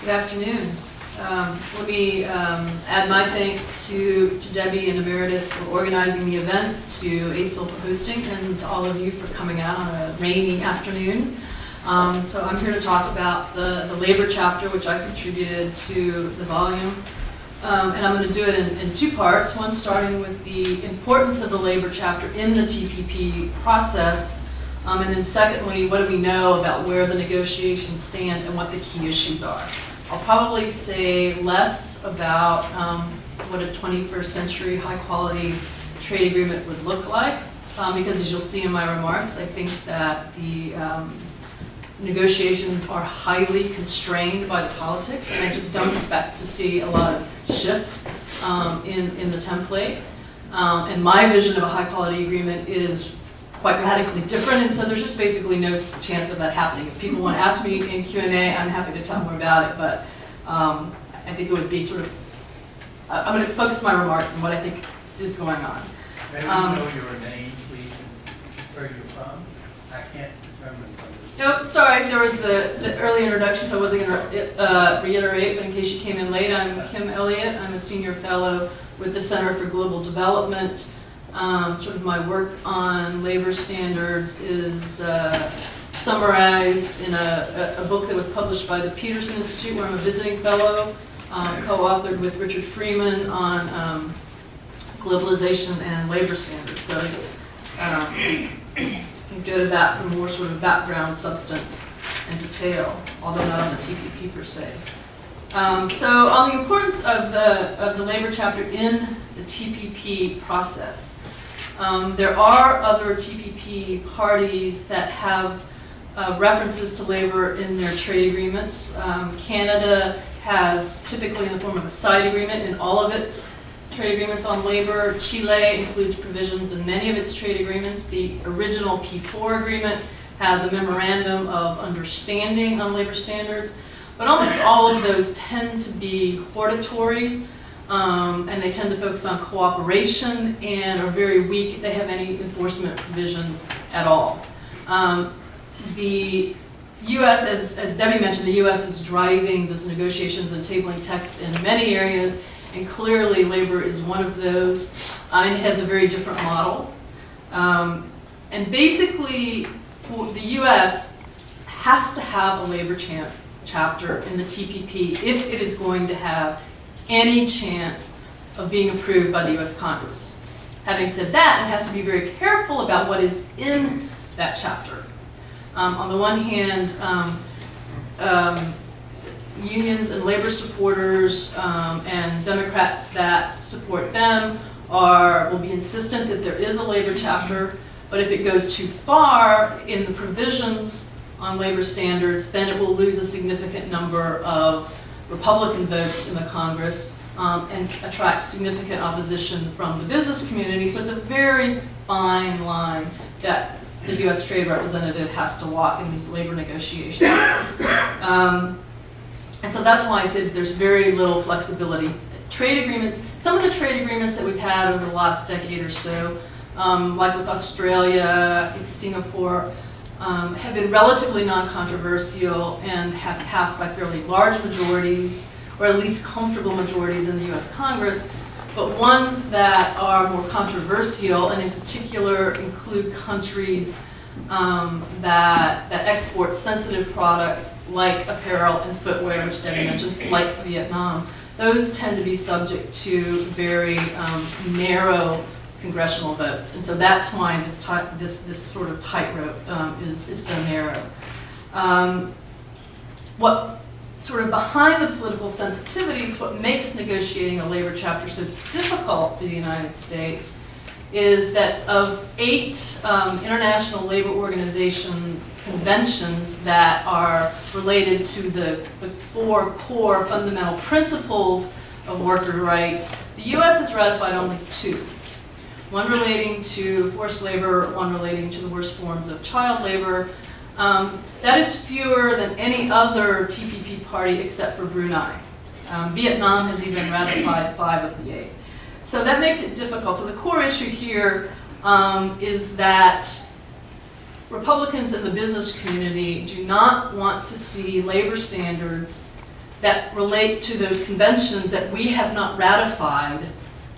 Good afternoon. Let me add my thanks to Debbie and Meredith for organizing the event, to ASIL for hosting, and to all of you for coming out on a rainy afternoon. So I'm here to talk about the labor chapter, which I contributed to the volume. And I'm going to do it in two parts. One starting with the importance of the labor chapter in the TPP process. And then secondly, what do we know about where the negotiations stand and what the key issues are. I'll probably say less about what a 21st century high quality trade agreement would look like. Because as you'll see in my remarks, I think that the negotiations are highly constrained by the politics, and I just don't expect to see a lot of shift in the template. And my vision of a high-quality agreement is quite radically different, and so there's just basically no chance of that happening. If people want to ask me in Q&A, I'm happy to talk more about it, but I think it would be sort of, I'm going to focus my remarks on what I think is going on. Maybe you know your name, please, where you're from? I can't remember. No, sorry, there was the early introduction, so I wasn't going to reiterate, but in case you came in late, I'm Kim Elliott. I'm a senior fellow with the Center for Global Development. Sort of my work on labor standards is summarized in a book that was published by the Peterson Institute, where I'm a visiting fellow, co-authored with Richard Freeman on globalization and labor standards. So you can go to that for more sort of background, substance, and detail, although not on the TPP per se. So on the importance of the labor chapter in the TPP process, there are other TPP parties that have references to labor in their trade agreements. Canada has, typically in the form of a side agreement, in all of its trade agreements on labor. Chile includes provisions in many of its trade agreements. The original P4 agreement has a memorandum of understanding on labor standards. But almost all of those tend to be hortatory, and they tend to focus on cooperation and are very weak if they have any enforcement provisions at all. The U.S., as Debbie mentioned, the U.S. is driving those negotiations and tabling text in many areas, And clearly, labor is one of those, and it has a very different model. And basically, the U.S. has to have a labor chapter in the TPP if it is going to have any chance of being approved by the U.S. Congress. Having said that, it has to be very careful about what is in that chapter. On the one hand, unions and labor supporters and Democrats that support them will be insistent that there is a labor chapter, but if it goes too far in the provisions on labor standards, then it will lose a significant number of Republican votes in the Congress and attract significant opposition from the business community. So it's a very fine line that the U.S. Trade Representative has to walk in these labor negotiations. And so that's why I said there's very little flexibility. Trade agreements, some of the trade agreements that we've had over the last decade or so, like with Australia, Singapore, have been relatively non-controversial and have passed by fairly large majorities, or at least comfortable majorities in the U.S. Congress. But ones that are more controversial, and in particular include countries that export sensitive products like apparel and footwear, which Debbie mentioned, like Vietnam, those tend to be subject to very narrow congressional votes. And so that's why this sort of tightrope is so narrow. What sort of behind the political sensitivities, what makes negotiating a labor chapter so difficult for the United States is that of 8 International Labor Organization conventions that are related to the 4 core fundamental principles of worker rights, the U.S. has ratified only 2. One relating to forced labor, one relating to the worst forms of child labor. That is fewer than any other TPP party except for Brunei. Vietnam has even ratified 5 of the 8. So that makes it difficult. So the core issue here is that Republicans in the business community do not want to see labor standards that relate to those conventions that we have not ratified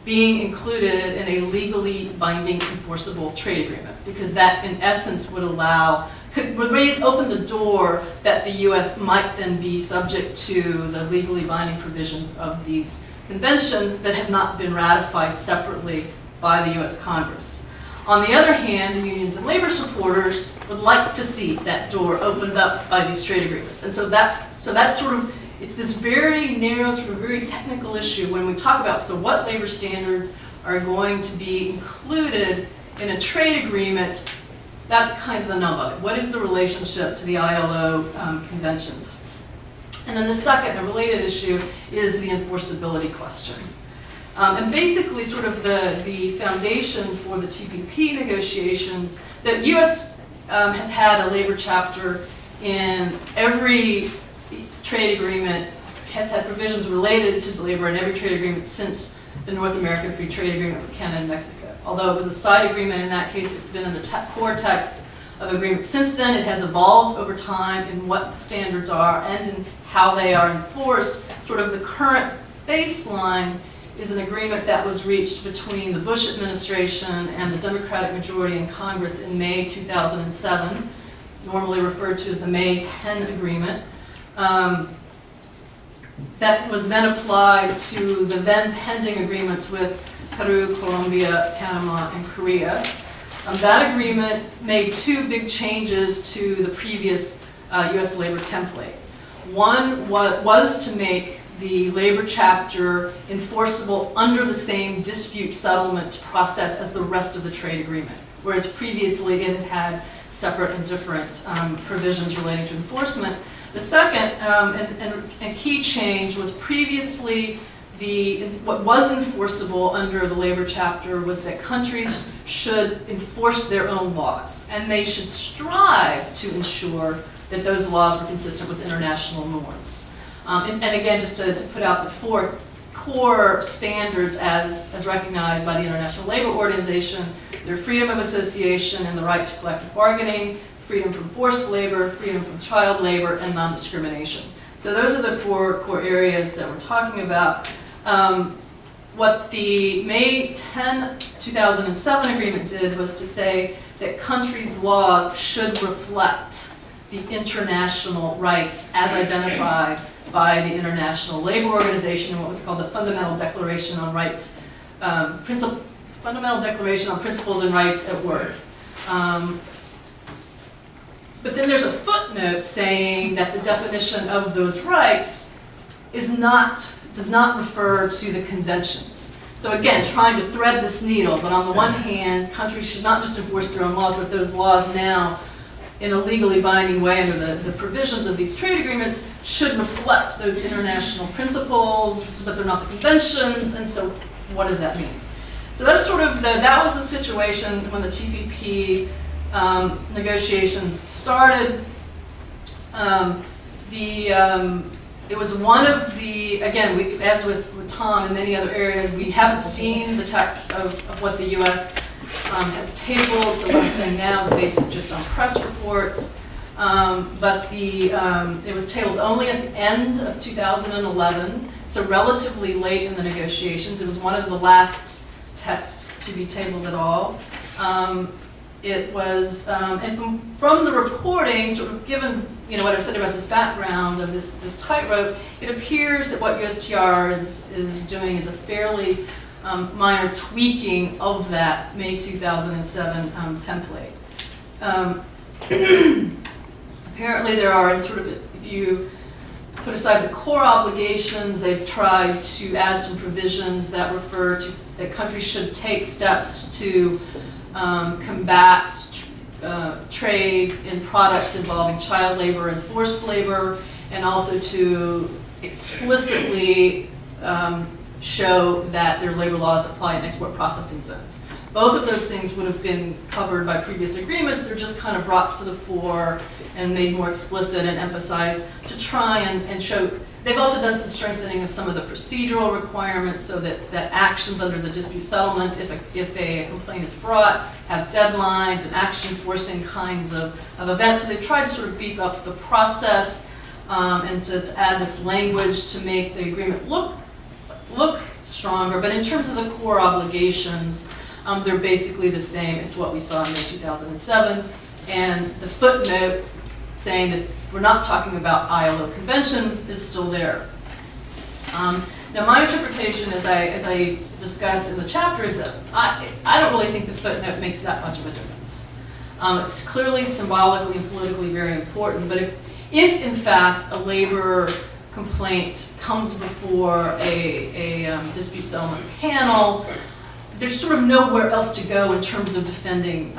being included in a legally binding enforceable trade agreement, because that in essence would open the door that the U.S. might then be subject to the legally binding provisions of these conventions that have not been ratified separately by the U.S. Congress. On the other hand, the unions and labor supporters would like to see that door opened up by these trade agreements. And so that's sort of, it's this very narrow, sort of very technical issue when we talk about, so what labor standards are going to be included in a trade agreement. That's kind of the nub of it. What is the relationship to the ILO conventions? And then the second, a related issue, is the enforceability question. And basically, sort of the foundation for the TPP negotiations, the U.S. Has had a labor chapter in every trade agreement, has had provisions related to the labor in every trade agreement since the North American Free Trade Agreement with Canada and Mexico. Although it was a side agreement in that case, it's been in the core text of agreement since then. It has evolved over time in what the standards are and in how they are enforced. Sort of the current baseline is an agreement that was reached between the Bush administration and the Democratic majority in Congress in May 2007, normally referred to as the May 10 agreement. That was then applied to the then pending agreements with Peru, Colombia, Panama, and Korea. That agreement made 2 big changes to the previous U.S. labor template. One was to make the labor chapter enforceable under the same dispute settlement process as the rest of the trade agreement, whereas previously it had separate and different provisions relating to enforcement. The second and key change was previously what was enforceable under the labor chapter was that countries should enforce their own laws, and they should strive to ensure that those laws were consistent with international norms. And again, just to put out the 4 core standards as recognized by the International Labor Organization, they're freedom of association and the right to collective bargaining, freedom from forced labor, freedom from child labor, and non-discrimination. So those are the 4 core areas that we're talking about. What the May 10, 2007 agreement did was to say that countries' laws should reflect the international rights as identified by the International Labor Organization and what was called the Fundamental Declaration on Rights, Fundamental Declaration on Principles and Rights at Work. But then there's a footnote saying that the definition of those rights does not refer to the conventions. So again, trying to thread this needle, but on the one hand, countries should not just enforce their own laws, but those laws now, in a legally binding way under the provisions of these trade agreements, should reflect those international principles, but they're not the conventions, and so what does that mean? So that's sort of that was the situation when the TPP negotiations started. It was one of the, again, as with Tom and many other areas, we haven't seen the text of what the U.S. Has tabled, so what I'm saying now is based just on press reports. But it was tabled only at the end of 2011, so relatively late in the negotiations. It was one of the last texts to be tabled at all. It was, and from the reporting, sort of given what I've said about this background of this tightrope, it appears that what USTR is doing is a fairly minor tweaking of that May 2007 template. Apparently there are, sort of, if you put aside the core obligations, they've tried to add some provisions that refer to that countries should take steps to combat trade in products involving child labor and forced labor, and also to explicitly show that their labor laws apply in export processing zones. Both of those things would have been covered by previous agreements. They're just kind of brought to the fore and made more explicit and emphasized to try and show. They've also done some strengthening of some of the procedural requirements so that actions under the dispute settlement, if a complaint is brought, have deadlines and action forcing kinds of events. So they've tried to sort of beef up the process and to add this language to make the agreement look stronger. But in terms of the core obligations, they're basically the same as what we saw in May 2007. And the footnote saying that we're not talking about ILO conventions is still there. Now my interpretation, as I discuss in the chapter, is that I don't really think the footnote makes that much of a difference. It's clearly symbolically and politically very important, but if in fact a labor complaint comes before a dispute settlement panel, there's sort of nowhere else to go in terms of defining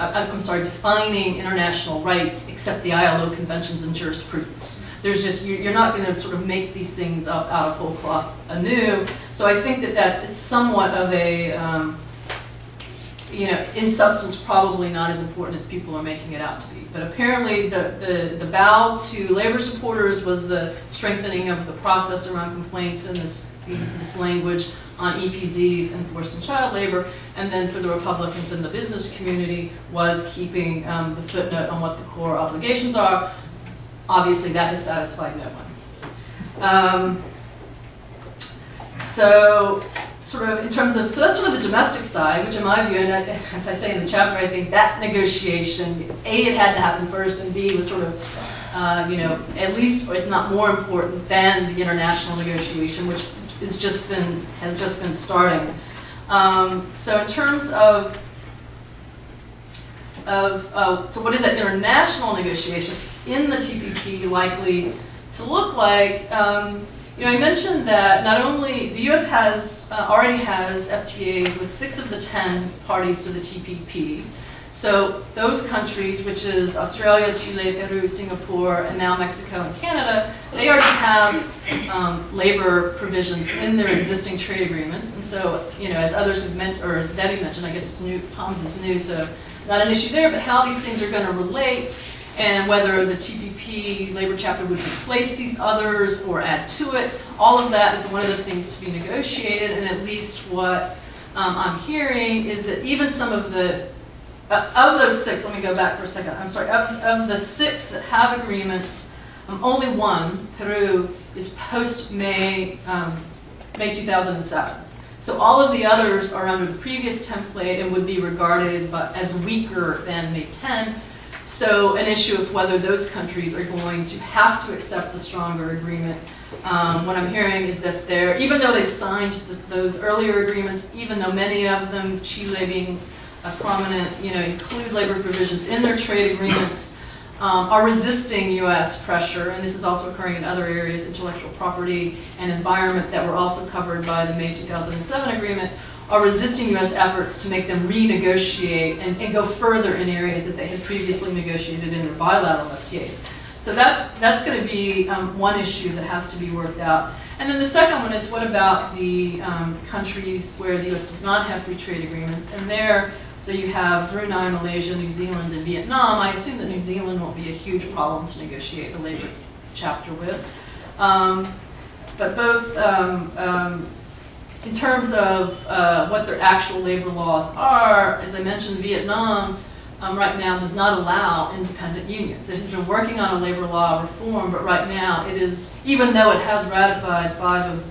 international rights except the ILO conventions and jurisprudence. There's just, you're not going to sort of make these things up out of whole cloth anew. So I think that it's somewhat of a, in substance, probably not as important as people are making it out to be. But apparently the bow to labor supporters was the strengthening of the process around complaints and this language on EPZs and forced and child labor, and then for the Republicans in the business community was keeping the footnote on what the core obligations are. Obviously that has satisfied no one. So sort of in terms of, so that's sort of the domestic side, which in my view, and as I say in the chapter, I think that negotiation, A, it had to happen first, and B, was sort of at least, or if not more important than the international negotiation, which has just been starting. So in terms of so what is that international negotiation in the TPP likely to look like? I mentioned that not only the U.S. already has FTAs with 6 of the 10 parties to the TPP. So those countries, which is Australia, Chile, Peru, Singapore, and now Mexico and Canada, they already have labor provisions in their existing trade agreements. And so, as others have mentioned, or as Debbie mentioned, I guess it's new, Tom's is new, so not an issue there, but how these things are going to relate and whether the TPP labor chapter would replace these others or add to it, all of that is one of the things to be negotiated. And at least what I'm hearing is that even some of the of those 6, let me go back for a second, I'm sorry, of the 6 that have agreements, only one, Peru, is post-May May 2007. So all of the others are under the previous template and would be regarded as weaker than May 10. So an issue of whether those countries are going to have to accept the stronger agreement. What I'm hearing is that even though they've signed those earlier agreements, even though many of them, Chile being a prominent, include labor provisions in their trade agreements, are resisting U.S. pressure, and this is also occurring in other areas, intellectual property and environment that were also covered by the May 2007 agreement, are resisting U.S. efforts to make them renegotiate and go further in areas that they had previously negotiated in their bilateral FTAs. So that's going to be one issue that has to be worked out. And then the second one is, what about the countries where the U.S. does not have free trade agreements? And there, so you have Brunei, Malaysia, New Zealand, and Vietnam. I assume that New Zealand won't be a huge problem to negotiate a labor chapter with. But both, in terms of what their actual labor laws are, as I mentioned, Vietnam right now does not allow independent unions. It has been working on a labor law reform, but right now it is, even though it has ratified five of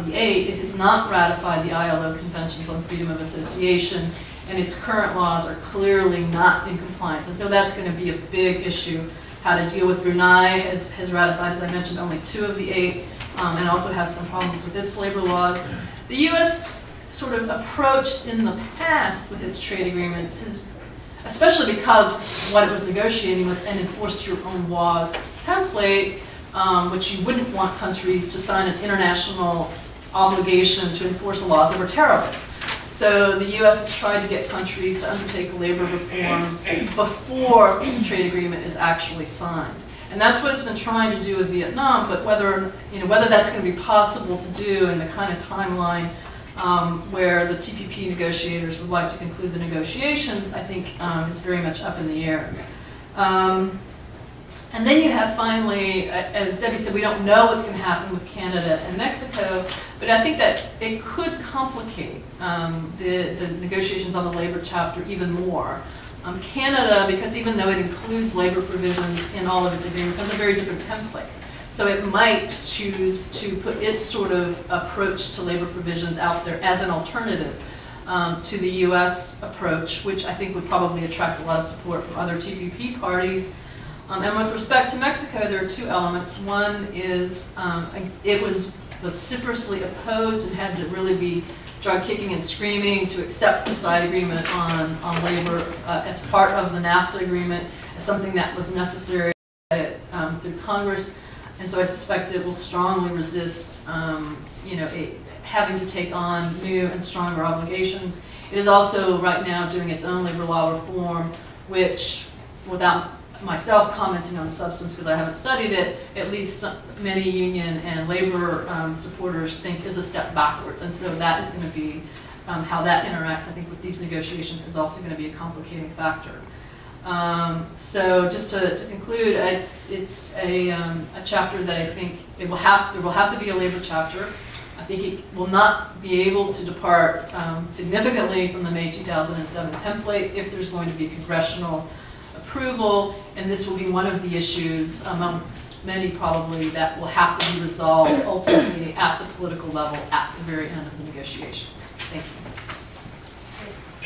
the 8, it has not ratified the ILO Conventions on Freedom of Association, and its current laws are clearly not in compliance. And so that's going to be a big issue, how to deal with. Brunei has ratified, as I mentioned, only 2 of the 8, and also has some problems with its labor laws. The U.S. sort of approached in the past with its trade agreements, especially because what it was negotiating was an enforce your own laws template, which you wouldn't want countries to sign an international obligation to enforce the laws that were terrible. So the U.S. has tried to get countries to undertake labor reforms before the trade agreement is actually signed. And that's what it's been trying to do with Vietnam, but whether that's going to be possible to do in the kind of timeline where the TPP negotiators would like to conclude the negotiations, I think is very much up in the air. And then you have finally, as Debbie said, we don't know what's going to happen with Canada and Mexico, but I think that it could complicate the negotiations on the labor chapter even more. Canada, because even though it includes labor provisions in all of its agreements, has a very different template. So it might choose to put its sort of approach to labor provisions out there as an alternative to the U.S. approach, which I think would probably attract a lot of support from other TPP parties. And with respect to Mexico, there are 2 elements. One is it was vociferously opposed and had to really be drug kicking and screaming to accept the side agreement on labor as part of the NAFTA agreement, as something that was necessary through Congress. And so I suspect it will strongly resist having to take on new and stronger obligations. It is also right now doing its own labor law reform, which, without myself commenting on the substance because I haven't studied it, at least many union and labor supporters think is a step backwards. And so that is going to be how that interacts, I think, with these negotiations is also going to be a complicating factor. So just to conclude, it's a chapter that I think there will have to be a labor chapter. I think it will not be able to depart significantly from the May 2007 template if there's going to be congressional approval, and this will be one of the issues amongst many probably that will have to be resolved ultimately at the political level at the very end of the negotiations. Thank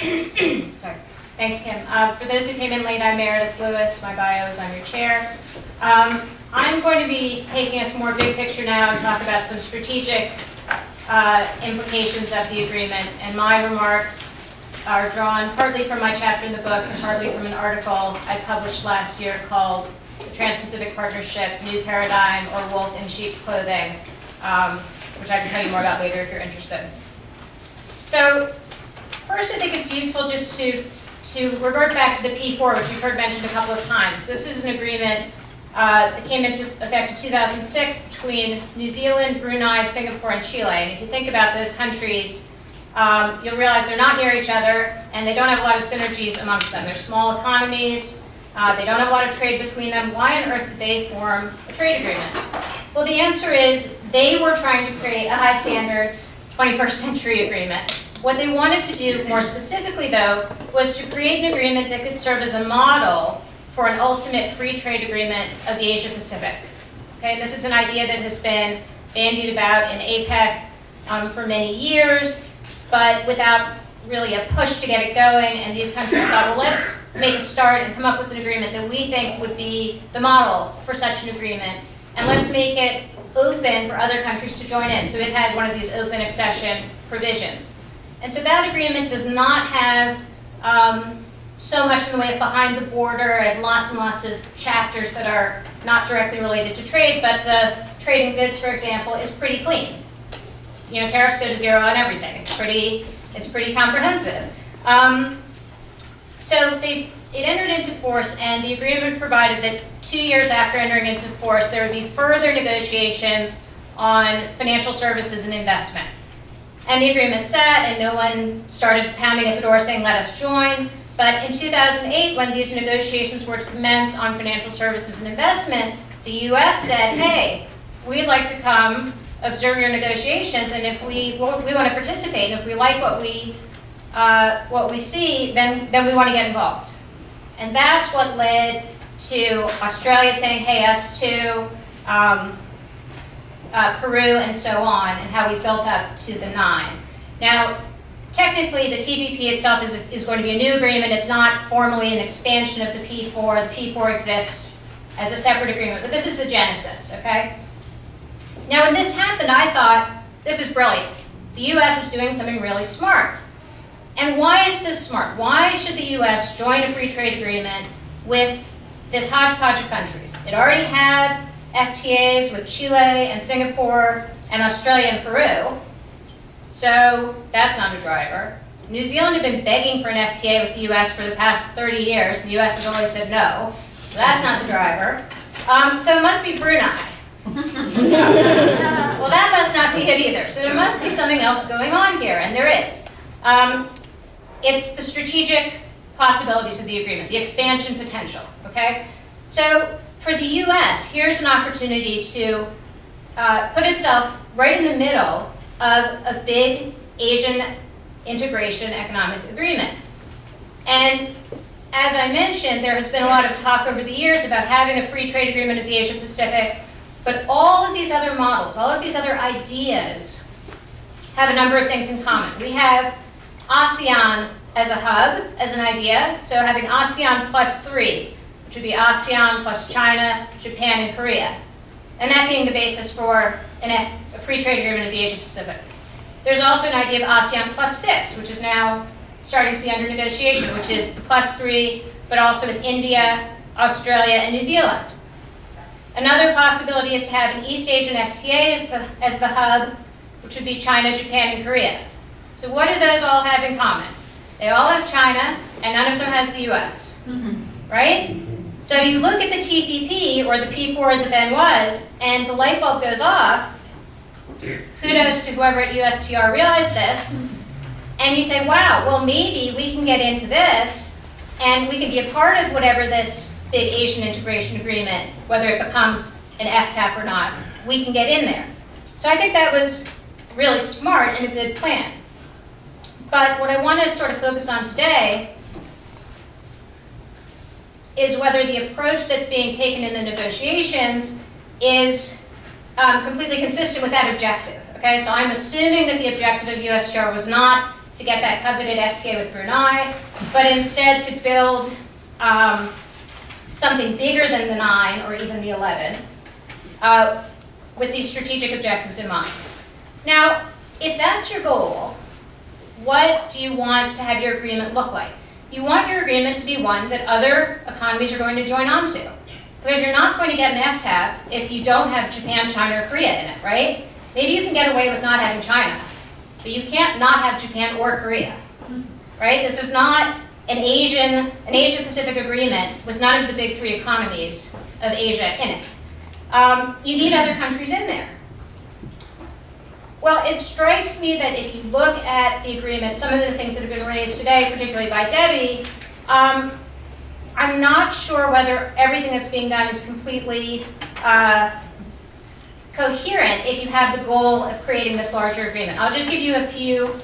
you. Sorry. Thanks, Kim. For those who came in late, I'm Meredith Lewis. My bio is on your chair. I'm going to be taking us more big picture now and talk about some strategic implications of the agreement, and my remarks are drawn partly from my chapter in the book and partly from an article I published last year called The Trans-Pacific Partnership, New Paradigm, or Wolf in Sheep's Clothing, which I can tell you more about later if you're interested. So first, I think it's useful just to revert back to the P4, which you've heard mentioned a couple of times. This is an agreement that came into effect in 2006 between New Zealand, Brunei, Singapore, and Chile. And if you think about those countries, you'll realize they're not near each other, and they don't have a lot of synergies amongst them. They're small economies. They don't have a lot of trade between them. Why on earth did they form a trade agreement? Well, the answer is they were trying to create a high standards 21st century agreement. What they wanted to do more specifically, though, was to create an agreement that could serve as a model for an ultimate free trade agreement of the Asia Pacific. Okay, this is an idea that has been bandied about in APEC for many years, but without really a push to get it going, and these countries thought, well, let's make a start and come up with an agreement that we think would be the model for such an agreement, and let's make it open for other countries to join in. So it had one of these open accession provisions. And so that agreement does not have so much in the way of behind the border and lots of chapters that are not directly related to trade, but the trade in goods, for example, is pretty clean. You know, tariffs go to zero on everything. It's pretty comprehensive. So it entered into force, and the agreement provided that 2 years after entering into force, there would be further negotiations on financial services and investment. And the agreement sat, and no one started pounding at the door saying, let us join. But in 2008, when these negotiations were to commence on financial services and investment, the US said, hey, we'd like to come observe your negotiations, and if we want to participate, and if we like what we see, then we want to get involved. And that's what led to Australia saying, hey, us too, Peru, and so on, and how we built up to the 9. Now, technically, the TPP itself is going to be a new agreement. It's not formally an expansion of the P4. The P4 exists as a separate agreement, but this is the genesis, okay? Now, when this happened, I thought, this is brilliant. The US is doing something really smart. And why is this smart? Why should the US join a free trade agreement with this hodgepodge of countries? It already had FTAs with Chile and Singapore and Australia and Peru. So that's not a driver. New Zealand had been begging for an FTA with the US for the past 30 years, and the US has always said no. So that's not the driver. So it must be Brunei. Well, that must not be it either. So there must be something else going on here, and there is. It's the strategic possibilities of the agreement, the expansion potential, okay? So for the US, here's an opportunity to put itself right in the middle of a big Asian integration economic agreement. And as I mentioned, there has been a lot of talk over the years about having a free trade agreement of the Asia Pacific, but all of these other models, all of these other ideas have a number of things in common. We have ASEAN as a hub, as an idea, so having ASEAN plus 3, which would be ASEAN plus China, Japan, and Korea, and that being the basis for a free trade agreement of the Asia Pacific. There's also an idea of ASEAN plus 6, which is now starting to be under negotiation, which is the plus 3, but also with India, Australia, and New Zealand. Another possibility is to have an East Asian FTA as the hub, which would be China, Japan, and Korea. So what do those all have in common? They all have China, and none of them has the US, right? So you look at the TPP, or the P4 as it then was, and the light bulb goes off. Kudos to whoever at USTR realized this. And you say, wow, well, maybe we can get into this, and we can be a part of whatever this big Asian integration agreement, whether it becomes an FTAP or not, we can get in there. So I think that was really smart and a good plan. But what I want to sort of focus on today is whether the approach that's being taken in the negotiations is completely consistent with that objective. Okay, so I'm assuming that the objective of USTR was not to get that coveted FTA with Brunei, but instead to build something bigger than the 9 or even the 11 with these strategic objectives in mind. Now, if that's your goal, what do you want to have your agreement look like? You want your agreement to be one that other economies are going to join onto. Because you're not going to get an FTAP if you don't have Japan, China, or Korea in it, right? Maybe you can get away with not having China, but you can't not have Japan or Korea, right? This is not an Asia-Pacific agreement with none of the big 3 economies of Asia in it. You need other countries in there. Well, it strikes me that if you look at the agreement, some of the things that have been raised today, particularly by Debbie, I'm not sure whether everything that's being done is completely coherent if you have the goal of creating this larger agreement. I'll just give you a few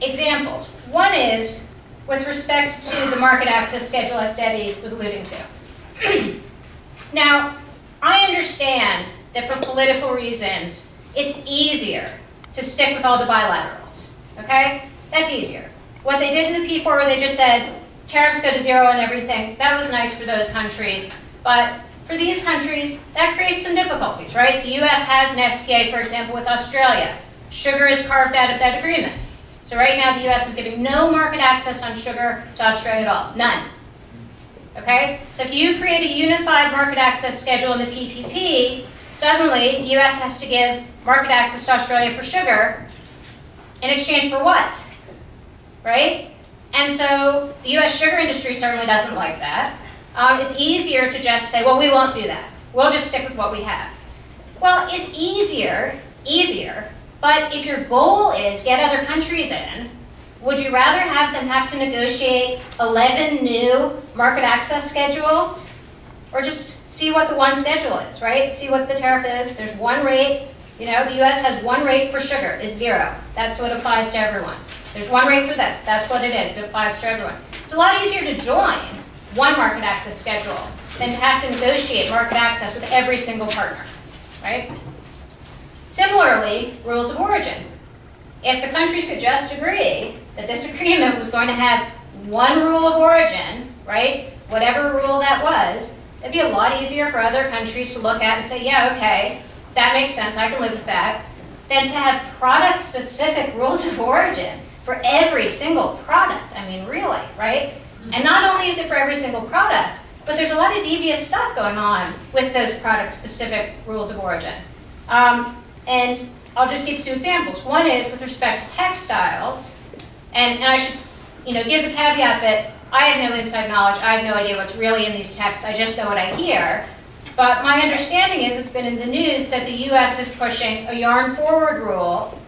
examples. One is with respect to the market access schedule, as Debbie was alluding to. Now, I understand that for political reasons, it's easier to stick with all the bilaterals, okay? That's easier. What they did in the P4 where they just said, tariffs go to zero on everything, that was nice for those countries, but for these countries, that creates some difficulties, right? The US has an FTA, for example, with Australia. Sugar is carved out of that agreement. So right now, the US is giving no market access on sugar to Australia at all, none. Okay? So if you create a unified market access schedule in the TPP, suddenly the US has to give market access to Australia for sugar in exchange for what? Right? And so the US sugar industry certainly doesn't like that. It's easier to just say, well, we won't do that. We'll just stick with what we have. Well, it's easier, but if your goal is get other countries in, would you rather have them have to negotiate 11 new market access schedules? Or just see what the one schedule is, right? See what the tariff is. There's one rate. You know, the US has one rate for sugar. It's zero. That's what applies to everyone. There's one rate for this. That's what it is. It applies to everyone. It's a lot easier to join one market access schedule than to have to negotiate market access with every single partner, right? Similarly, rules of origin. If the countries could just agree that this agreement was going to have one rule of origin, right, whatever rule that was, it'd be a lot easier for other countries to look at and say, yeah, okay, that makes sense, I can live with that, than to have product-specific rules of origin for every single product. I mean, really, right? And not only is it for every single product, but there's a lot of devious stuff going on with those product-specific rules of origin. And I'll just give two examples. One is with respect to textiles, and I should give the caveat that I have no inside knowledge. I have no idea what's really in these texts. I just know what I hear. But my understanding is, it's been in the news, that the US is pushing a yarn forward rule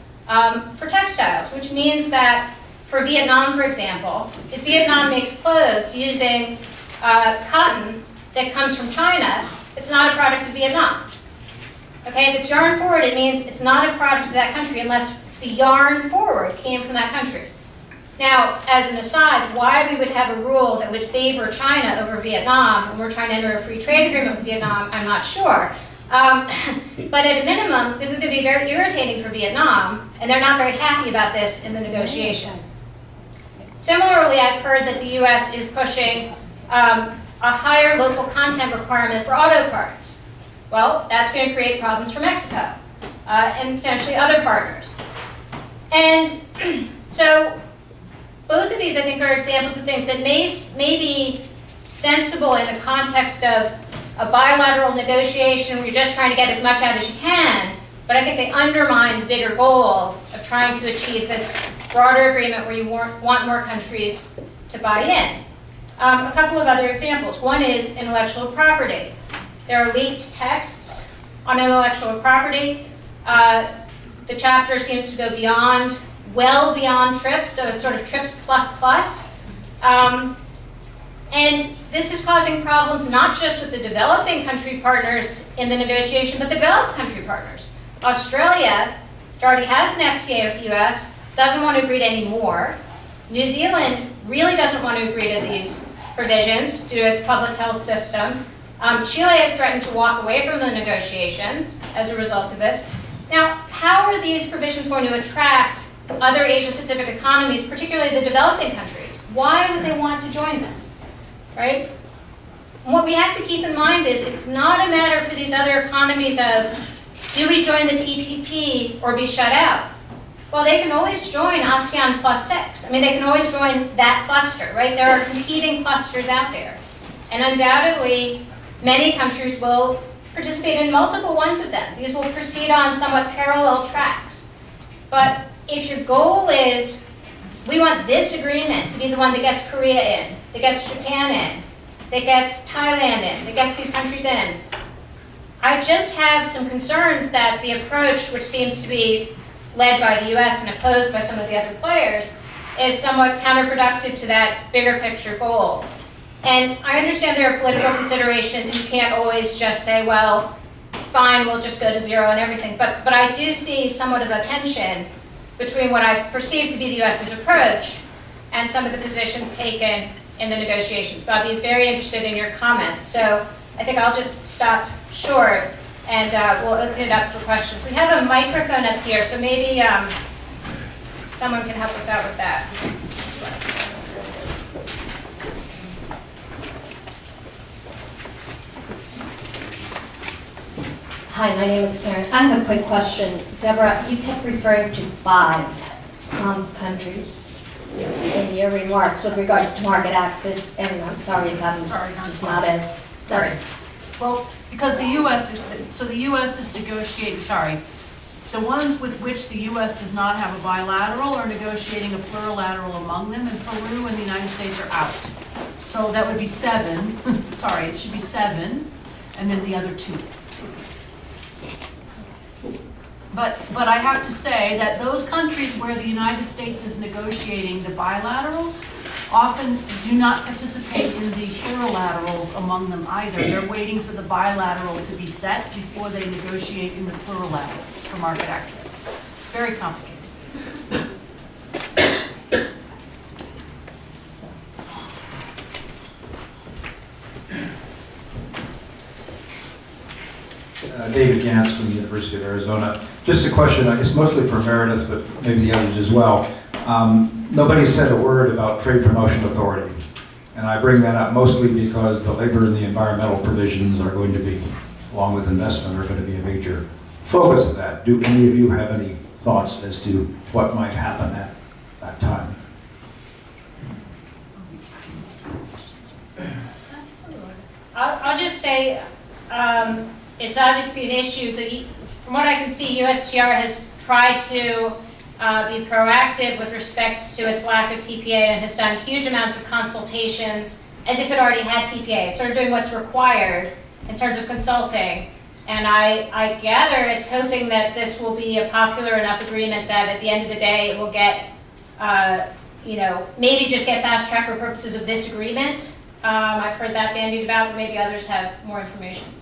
for textiles, which means that for Vietnam, for example, if Vietnam makes clothes using cotton that comes from China, it's not a product of Vietnam. Okay, if it's yarn forward, it means it's not a product of that country unless the yarn forward came from that country. Now, as an aside, why we would have a rule that would favor China over Vietnam when we're trying to enter a free trade agreement with Vietnam, I'm not sure. But at a minimum, this is going to be very irritating for Vietnam, and they're not very happy about this in the negotiation. Similarly, I've heard that the US is pushing a higher local content requirement for auto parts. Well, that's going to create problems for Mexico and potentially other partners. And so both of these, I think, are examples of things that may be sensible in the context of a bilateral negotiation where you're just trying to get as much out as you can, but I think they undermine the bigger goal of trying to achieve this broader agreement where you want more countries to buy in. A couple of other examples. One is intellectual property. There are leaked texts on intellectual property. The chapter seems to go well beyond TRIPS, so it's sort of TRIPS plus. And this is causing problems not just with the developing country partners in the negotiation, but the developed country partners. Australia, which already has an FTA with the US, doesn't want to agree to any more. New Zealand really doesn't want to agree to these provisions due to its public health system. Chile has threatened to walk away from the negotiations as a result of this. Now, how are these provisions going to attract other Asia-Pacific economies, particularly the developing countries? Why would they want to join this, right? And what we have to keep in mind is it's not a matter for these other economies of, do we join the TPP or be shut out? Well, they can always join ASEAN Plus 6. I mean, they can always join that cluster, right? There are competing clusters out there. And undoubtedly, many countries will participate in multiple ones of them. These will proceed on somewhat parallel tracks. But if your goal is, we want this agreement to be the one that gets Korea in, that gets Japan in, that gets Thailand in, that gets these countries in, I just have some concerns that the approach, which seems to be led by the US and opposed by some of the other players, is somewhat counterproductive to that bigger picture goal. And I understand there are political considerations, and you can't always just say, well, fine, we'll just go to zero and everything. But I do see somewhat of a tension between what I perceive to be the US's approach and some of the positions taken in the negotiations. But I'll be very interested in your comments. So I think I'll just stop short and we'll open it up for questions. We have a microphone up here, so maybe someone can help us out with that. Hi, my name is Karen. I have a quick question. Deborah, you kept referring to 5 countries in your remarks with regards to market access, and I'm sorry if I'm just not as... Sorry. Well, because the U.S. The U.S. is negotiating, the ones with which the U.S. does not have a bilateral are negotiating a plurilateral among them, and Peru and the United States are out. So that would be 7. Sorry, it should be 7, and then the other 2. But I have to say that those countries where the United States is negotiating the bilaterals often do not participate in the plurilaterals among them either. They're waiting for the bilateral to be set before they negotiate in the plurilateral for market access. It's very complicated. David Gantz from the University of Arizona. Just a question, I guess mostly for Meredith, but maybe the others as well. Nobody said a word about Trade Promotion Authority. And I bring that up mostly because the labor and the environmental provisions are going to be, along with investment, are going to be a major focus of that. Do any of you have any thoughts as to what might happen at that time? I'll just say, it's obviously an issue that, from what I can see, USTR has tried to be proactive with respect to its lack of TPA and has done huge amounts of consultations as if it already had TPA. It's sort of doing what's required in terms of consulting. And I gather it's hoping that this will be a popular enough agreement that at the end of the day it will get, maybe just get fast track for purposes of this agreement. I've heard that bandied about, but maybe others have more information.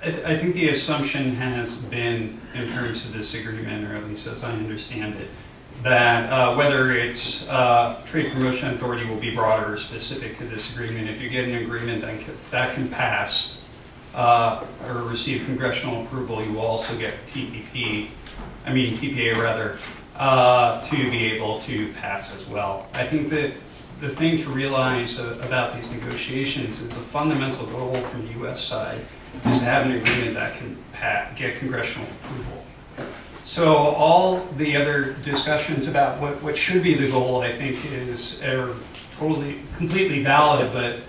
I think the assumption has been, in terms of this agreement, or at least as I understand it, that whether it's Trade Promotion Authority will be broader or specific to this agreement. If you get an agreement that can pass or receive congressional approval, you will also get TPA rather, to be able to pass as well. I think that the thing to realize about these negotiations is the fundamental goal from the U.S. side is to have an agreement that can get congressional approval. So all the other discussions about what should be the goal, I think, are completely valid, but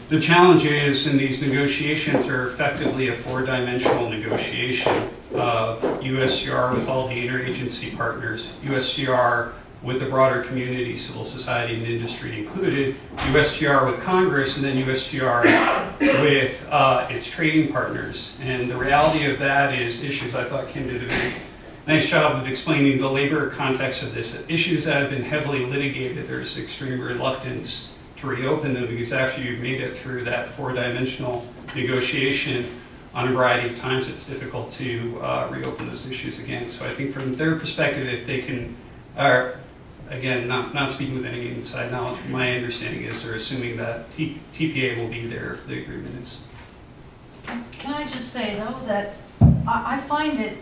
the challenge is in these negotiations are effectively a 4-dimensional negotiation of USTR with all the interagency partners, USTR with the broader community, civil society and industry included, USTR with Congress, and then USTR with its trading partners. And the reality of that is issues I thought Kim did a very nice job of explaining the labor context of this. Issues that have been heavily litigated, there's extreme reluctance to reopen them because after you've made it through that 4-dimensional negotiation on a variety of times, it's difficult to reopen those issues again. So I think from their perspective, if they can, again, not speaking with any inside knowledge, my understanding is they're assuming that TPA will be there if the agreement is. Can I just say, though, that I find it,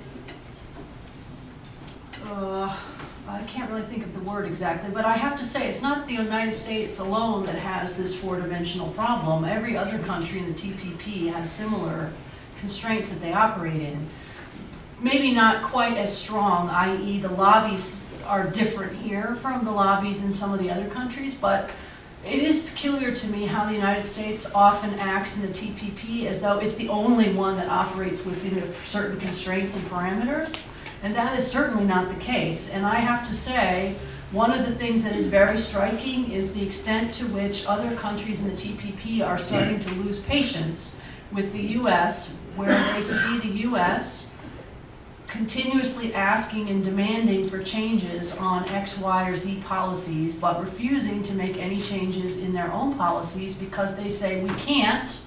I can't really think of the word exactly, but I have to say it's not the United States alone that has this 4-dimensional problem. Every other country in the TPP has similar constraints that they operate in. Maybe not quite as strong, i.e. the lobbies are different here from the lobbies in some of the other countries, but it is peculiar to me how the United States often acts in the TPP as though it's the only one that operates within certain constraints and parameters, and that is certainly not the case. And I have to say, one of the things that is very striking is the extent to which other countries in the TPP are starting to lose patience with the U.S., where they see the U.S. continuously asking and demanding for changes on X, Y, or Z policies, but refusing to make any changes in their own policies because they say, we can't,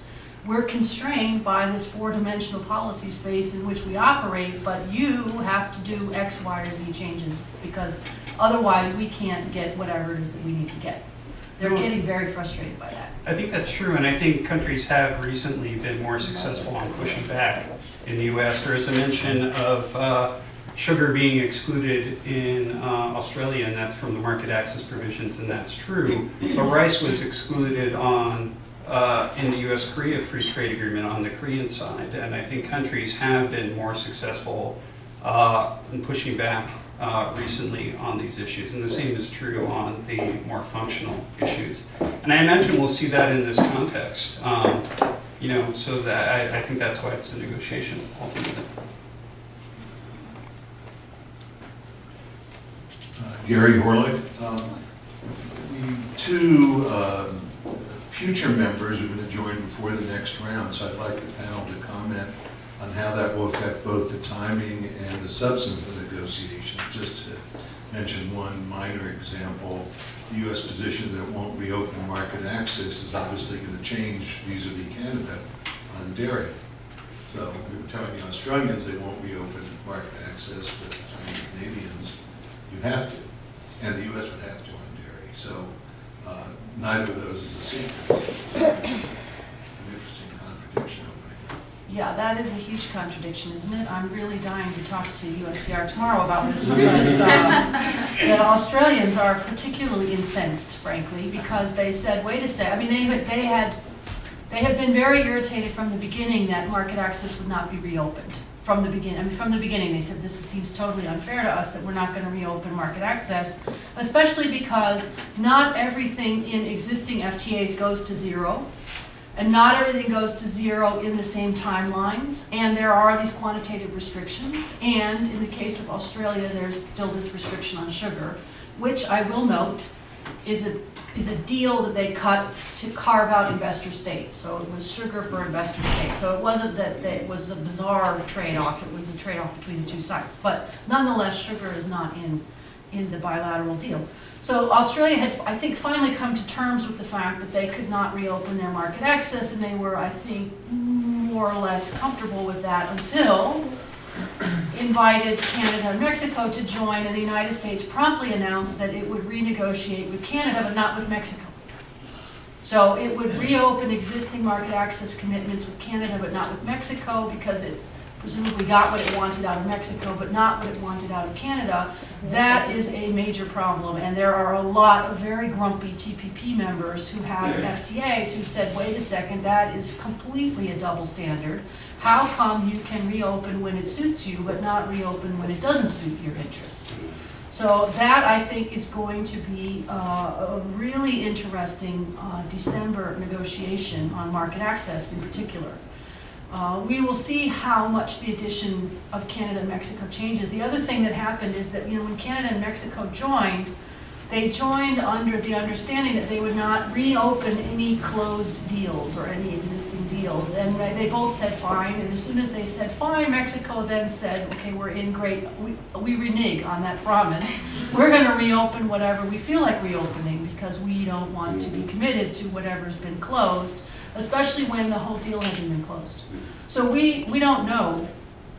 we're constrained by this 4-dimensional policy space in which we operate, but you have to do X, Y, or Z changes because otherwise we can't get whatever it is that we need to get. they're getting very frustrated by that. I think that's true, and I think countries have recently been more successful on pushing back. In the U.S., there is a mention of sugar being excluded in Australia, and that's from the market access provisions, and that's true. But rice was excluded on in the U.S.-Korea free trade agreement on the Korean side, and I think countries have been more successful in pushing back recently on these issues, and the same is true on the more functional issues. And I imagine we'll see that in this context, you know, so that I think that's why it's a negotiation ultimately. Gary Horlick. The two future members are going to join before the next round, so I'd like the panel to comment on how that will affect both the timing and the substance of the negotiation. Just to mention one minor example, the U.S. position that it won't reopen market access is obviously going to change vis-a-vis Canada on dairy. So we were telling the Australians they won't reopen market access, but Chinese Canadians, you have to. And the U.S. would have to on dairy. So neither of those is a secret. An interesting contradiction opening. Yeah, that is a huge contradiction, isn't it? I'm really dying to talk to USTR tomorrow about this because the Australians are particularly incensed, frankly, because they said, wait a second, I mean, they had been very irritated from the beginning that market access would not be reopened. From the beginning, I mean, from the beginning, they said this seems totally unfair to us that we're not going to reopen market access, especially because not everything in existing FTAs goes to zero, and not everything goes to zero in the same timelines, and there are these quantitative restrictions, and in the case of Australia, there's still this restriction on sugar, which I will note is a deal that they cut to carve out investor state. So it was sugar for investor state. So it wasn't that it was a bizarre trade-off. It was a trade-off between the two sides. But nonetheless, sugar is not in the bilateral deal. So Australia had, I think, finally come to terms with the fact that they could not reopen their market access, and they were, I think, more or less comfortable with that until invited Canada and Mexico to join, and the United States promptly announced that it would renegotiate with Canada, but not with Mexico. So it would reopen existing market access commitments with Canada, but not with Mexico, because it presumably got what it wanted out of Mexico, but not what it wanted out of Canada. That is a major problem, and there are a lot of very grumpy TPP members who have FTAs who said, wait a second, that is completely a double standard. How come you can reopen when it suits you, but not reopen when it doesn't suit your interests? So that, I think, is going to be a really interesting December negotiation on market access in particular. We will see how much the addition of Canada and Mexico changes. The other thing that happened is that, you know, when Canada and Mexico joined, they joined under the understanding that they would not reopen any closed deals or any existing deals. And they both said fine, and as soon as they said fine, Mexico then said, okay, we're in great, we renege on that promise. We're going to reopen whatever we feel like reopening because we don't want to be committed to whatever's been closed, especially when the whole deal hasn't been closed. So we don't know.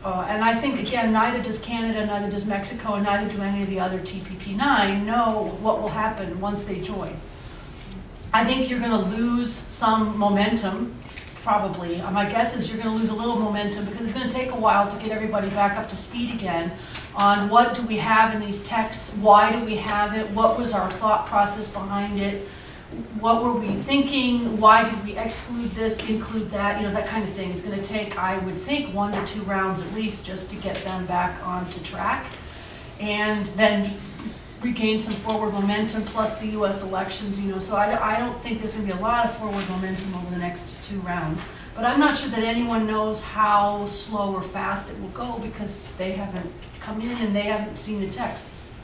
And I think, again, neither does Canada, neither does Mexico, and neither do any of the other TPP9 know what will happen once they join. I think you're going to lose some momentum, probably. My guess is you're going to lose a little momentum because it's going to take a while to get everybody back up to speed again on what do we have in these texts, why do we have it, what was our thought process behind it, what were we thinking, why did we exclude this, include that, you know, that kind of thing. Is going to take, I would think, 1 to 2 rounds at least just to get them back onto track, and then regain some forward momentum, plus the U.S. elections, you know, so I don't think there's going to be a lot of forward momentum over the next 2 rounds. But I'm not sure that anyone knows how slow or fast it will go because they haven't come in and they haven't seen the texts.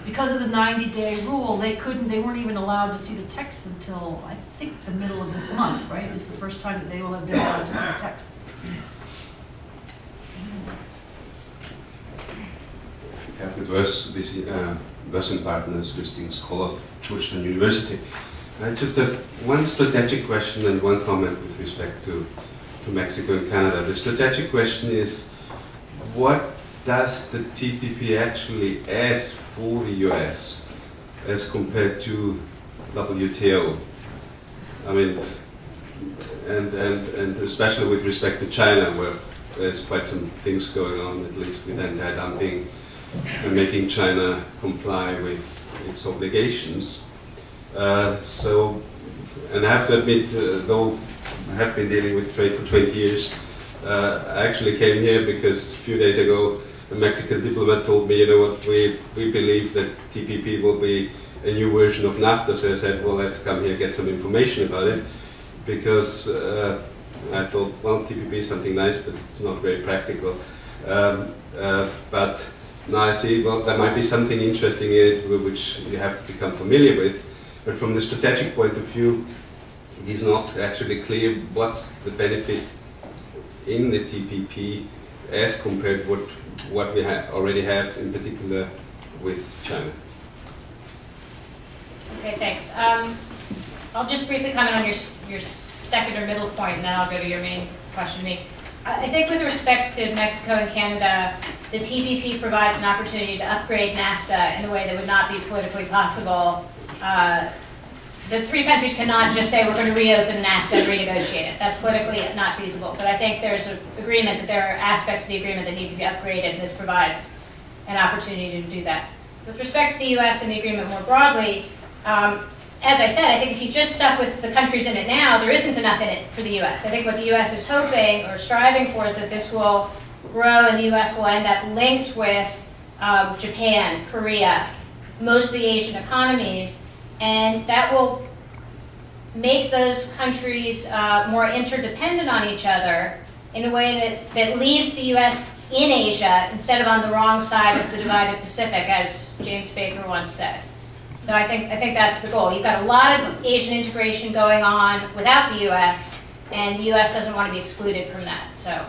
Because of the 90-day rule, they weren't even allowed to see the text until, I think, the middle of this month, right? It's the first time that they will have been allowed to see the text. I have with us this Russian partners visiting scholar of Georgetown University. I just have one strategic question and one comment with respect to Mexico and Canada. The strategic question is, what does the TPP actually add for the US as compared to WTO. I mean, and especially with respect to China, where there's quite some things going on, at least with anti-dumping, and making China comply with its obligations. So, and I have to admit, though I have been dealing with trade for 20 years, I actually came here because a few days ago a Mexican diplomat told me, you know what, we believe that TPP will be a new version of NAFTA, so I said, well, let's come here, get some information about it, because I thought, well, TPP is something nice, but it's not very practical. But now I see, well, there might be something interesting in it which you have to become familiar with. But from the strategic point of view, it is not actually clear what's the benefit in the TPP as compared to what we already have, in particular with China. Okay, thanks. I'll just briefly comment on your second or middle point, and then I'll go to your main question to me. I think with respect to Mexico and Canada, the TPP provides an opportunity to upgrade NAFTA in a way that would not be politically possible. The three countries cannot just say we're going to reopen NAFTA and renegotiate it. That's politically not feasible. But I think there's an agreement that there are aspects of the agreement that need to be upgraded, and this provides an opportunity to do that. With respect to the U.S. and the agreement more broadly, as I said, I think if you just stuck with the countries in it now, there isn't enough in it for the U.S. I think what the U.S. is hoping or striving for is that this will grow and the U.S. will end up linked with Japan, Korea, most of the Asian economies, and that will make those countries more interdependent on each other in a way that leaves the U.S. in Asia instead of on the wrong side of the divided Pacific, as James Baker once said. So I think that's the goal. You've got a lot of Asian integration going on without the U.S., and the U.S. doesn't want to be excluded from that. So.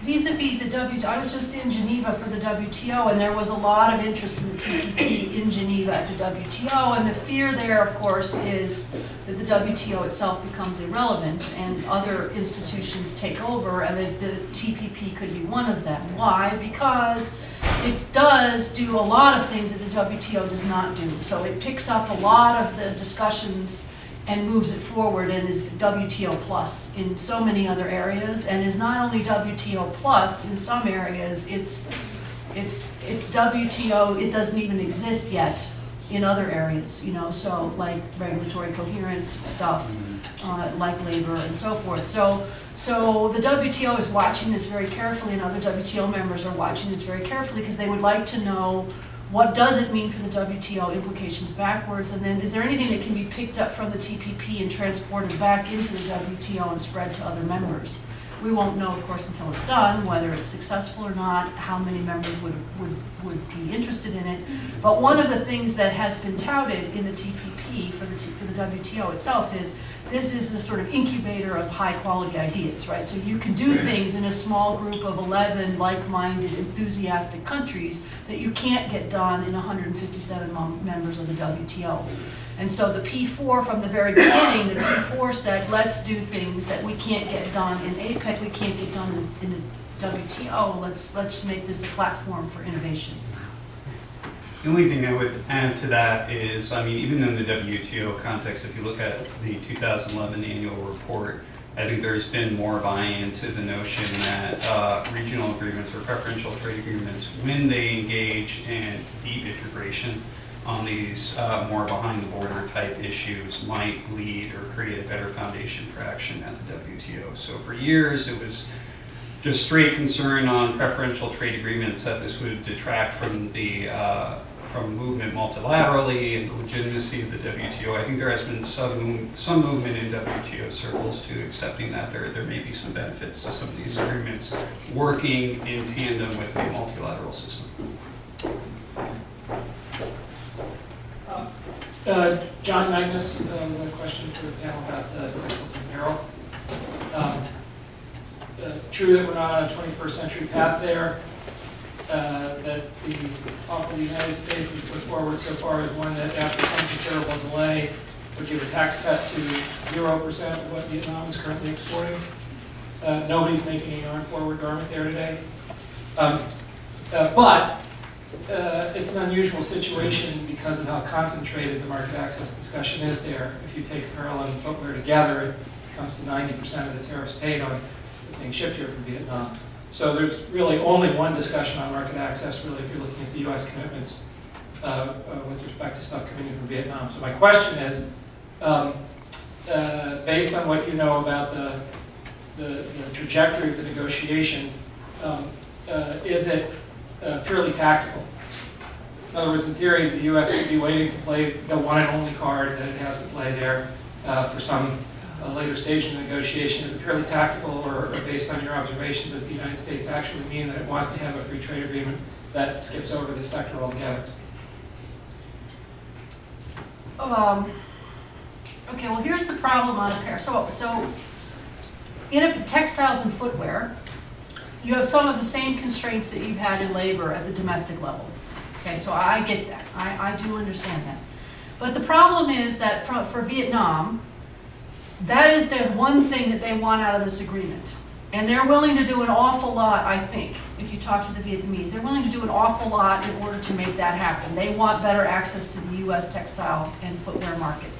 Vis-a-vis the WTO, I was just in Geneva for the WTO, and there was a lot of interest in the TPP in Geneva at the WTO, and the fear there, of course, is that the WTO itself becomes irrelevant and other institutions take over, and that the TPP could be one of them. Why? Because it does do a lot of things that the WTO does not do. So it picks up a lot of the discussions and moves it forward and is WTO plus in so many other areas, and is not only WTO plus in some areas, it's WTO, it doesn't even exist yet in other areas, you know, so like regulatory coherence stuff, like labor and so forth. So the WTO is watching this very carefully, and other WTO members are watching this very carefully because they would like to know what does it mean for the WTO implications backwards, and then is there anything that can be picked up from the TPP and transported back into the WTO and spread to other members? We won't know, of course, until it's done, whether it's successful or not, how many members would be interested in it. But one of the things that has been touted in the TPP for the WTO itself is this is the sort of incubator of high-quality ideas, right? So you can do things in a small group of 11 like-minded, enthusiastic countries that you can't get done in 157 members of the WTO. And so the P4 from the very beginning, the P4 said, let's do things that we can't get done in APEC, we can't get done in the WTO, let's make this a platform for innovation. The only thing I would add to that is, I mean, even in the WTO context, if you look at the 2011 annual report, I think there's been more buy-in to the notion that regional agreements or preferential trade agreements, when they engage in deep integration on these more behind-the-border type issues, might lead or create a better foundation for action at the WTO. So for years, it was just straight concern on preferential trade agreements that this would detract from the from movement multilaterally and the legitimacy of the WTO. I think there has been some movement in WTO circles to accepting that there may be some benefits to some of these agreements working in tandem with a multilateral system. John Magnus, with a question for the panel about textiles and apparel. True that we're not on a 21st century path there, that the offer the United States has put forward so far is one that after some considerable delay would give a tax cut to 0% of what Vietnam is currently exporting. Nobody's making a yarn forward garment there today. But it's an unusual situation because of how concentrated the market access discussion is there. If you take apparel and footwear together, it comes to 90% of the tariffs paid on the things shipped here from Vietnam. So there's really only one discussion on market access, really, if you're looking at the U.S. commitments with respect to stuff coming in from Vietnam. So my question is, based on what you know about the trajectory of the negotiation, is it purely tactical? In other words, in theory, the U.S. could be waiting to play the one and only card that it has to play there for some later stage in the negotiation. Is it purely tactical, or based on your observation, does the United States actually mean that it wants to have a free trade agreement that skips over this sector altogether? Okay, well, here's the problem on apparel. So in textiles and footwear, you have some of the same constraints that you've had in labor at the domestic level. Okay, so I get that. I do understand that. But the problem is that for Vietnam, that is the one thing that they want out of this agreement. And they're willing to do an awful lot, I think, if you talk to the Vietnamese. They're willing to do an awful lot in order to make that happen. They want better access to the U.S. textile and footwear market.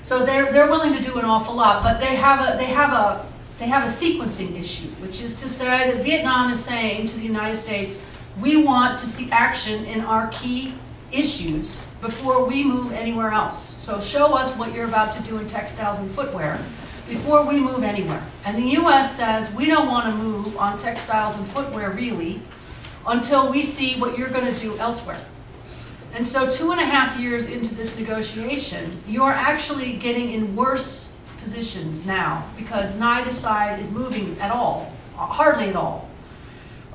So they're willing to do an awful lot, but they have a sequencing issue, which is to say that Vietnam is saying to the United States, we want to see action in our key issues before we move anywhere else. So show us what you're about to do in textiles and footwear before we move anywhere. And the U.S. says, we don't want to move on textiles and footwear really until we see what you're going to do elsewhere. And so 2.5 years into this negotiation, you're actually getting in worse positions now because neither side is moving at all, hardly at all.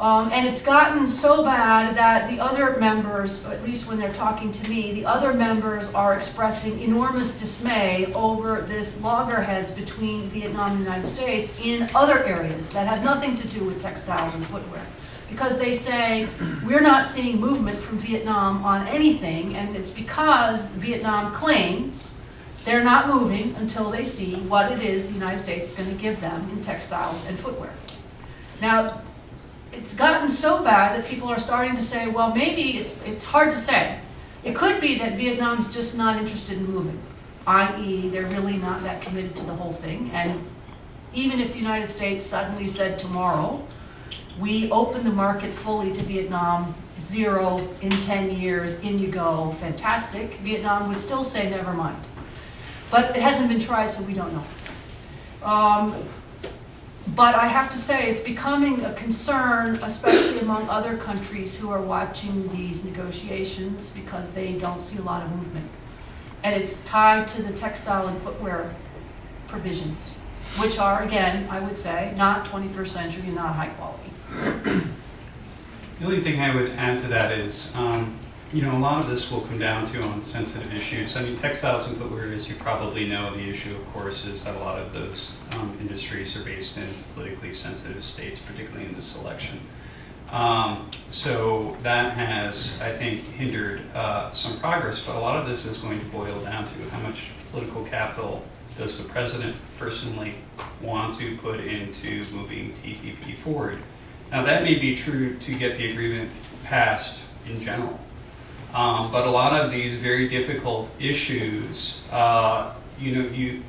And it's gotten so bad that the other members, at least when they're talking to me, the other members are expressing enormous dismay over this loggerheads between Vietnam and the United States in other areas that have nothing to do with textiles and footwear. Because they say, we're not seeing movement from Vietnam on anything, and it's because Vietnam claims they're not moving until they see what it is the United States is going to give them in textiles and footwear. Now, it's gotten so bad that people are starting to say, well, maybe it's hard to say. It could be that Vietnam's just not interested in moving, i.e. they're really not that committed to the whole thing. And even if the United States suddenly said tomorrow, we open the market fully to Vietnam, 0 in 10 years, in you go, fantastic, Vietnam would still say never mind. But it hasn't been tried, so we don't know. But I have to say, it's becoming a concern, especially among other countries who are watching these negotiations because they don't see a lot of movement. And it's tied to the textile and footwear provisions, which are, again, I would say, not 21st century and not high quality. The only thing I would add to that is, you know, a lot of this will come down to on sensitive issues. I mean, textiles and footwear, as you probably know, the issue, of course, is that a lot of those industries are based in politically sensitive states, particularly in this election. So that has, I think, hindered some progress, but a lot of this is going to boil down to how much political capital does the president personally want to put into moving TPP forward. Now, that may be true to get the agreement passed in general. But a lot of these very difficult issues, you know,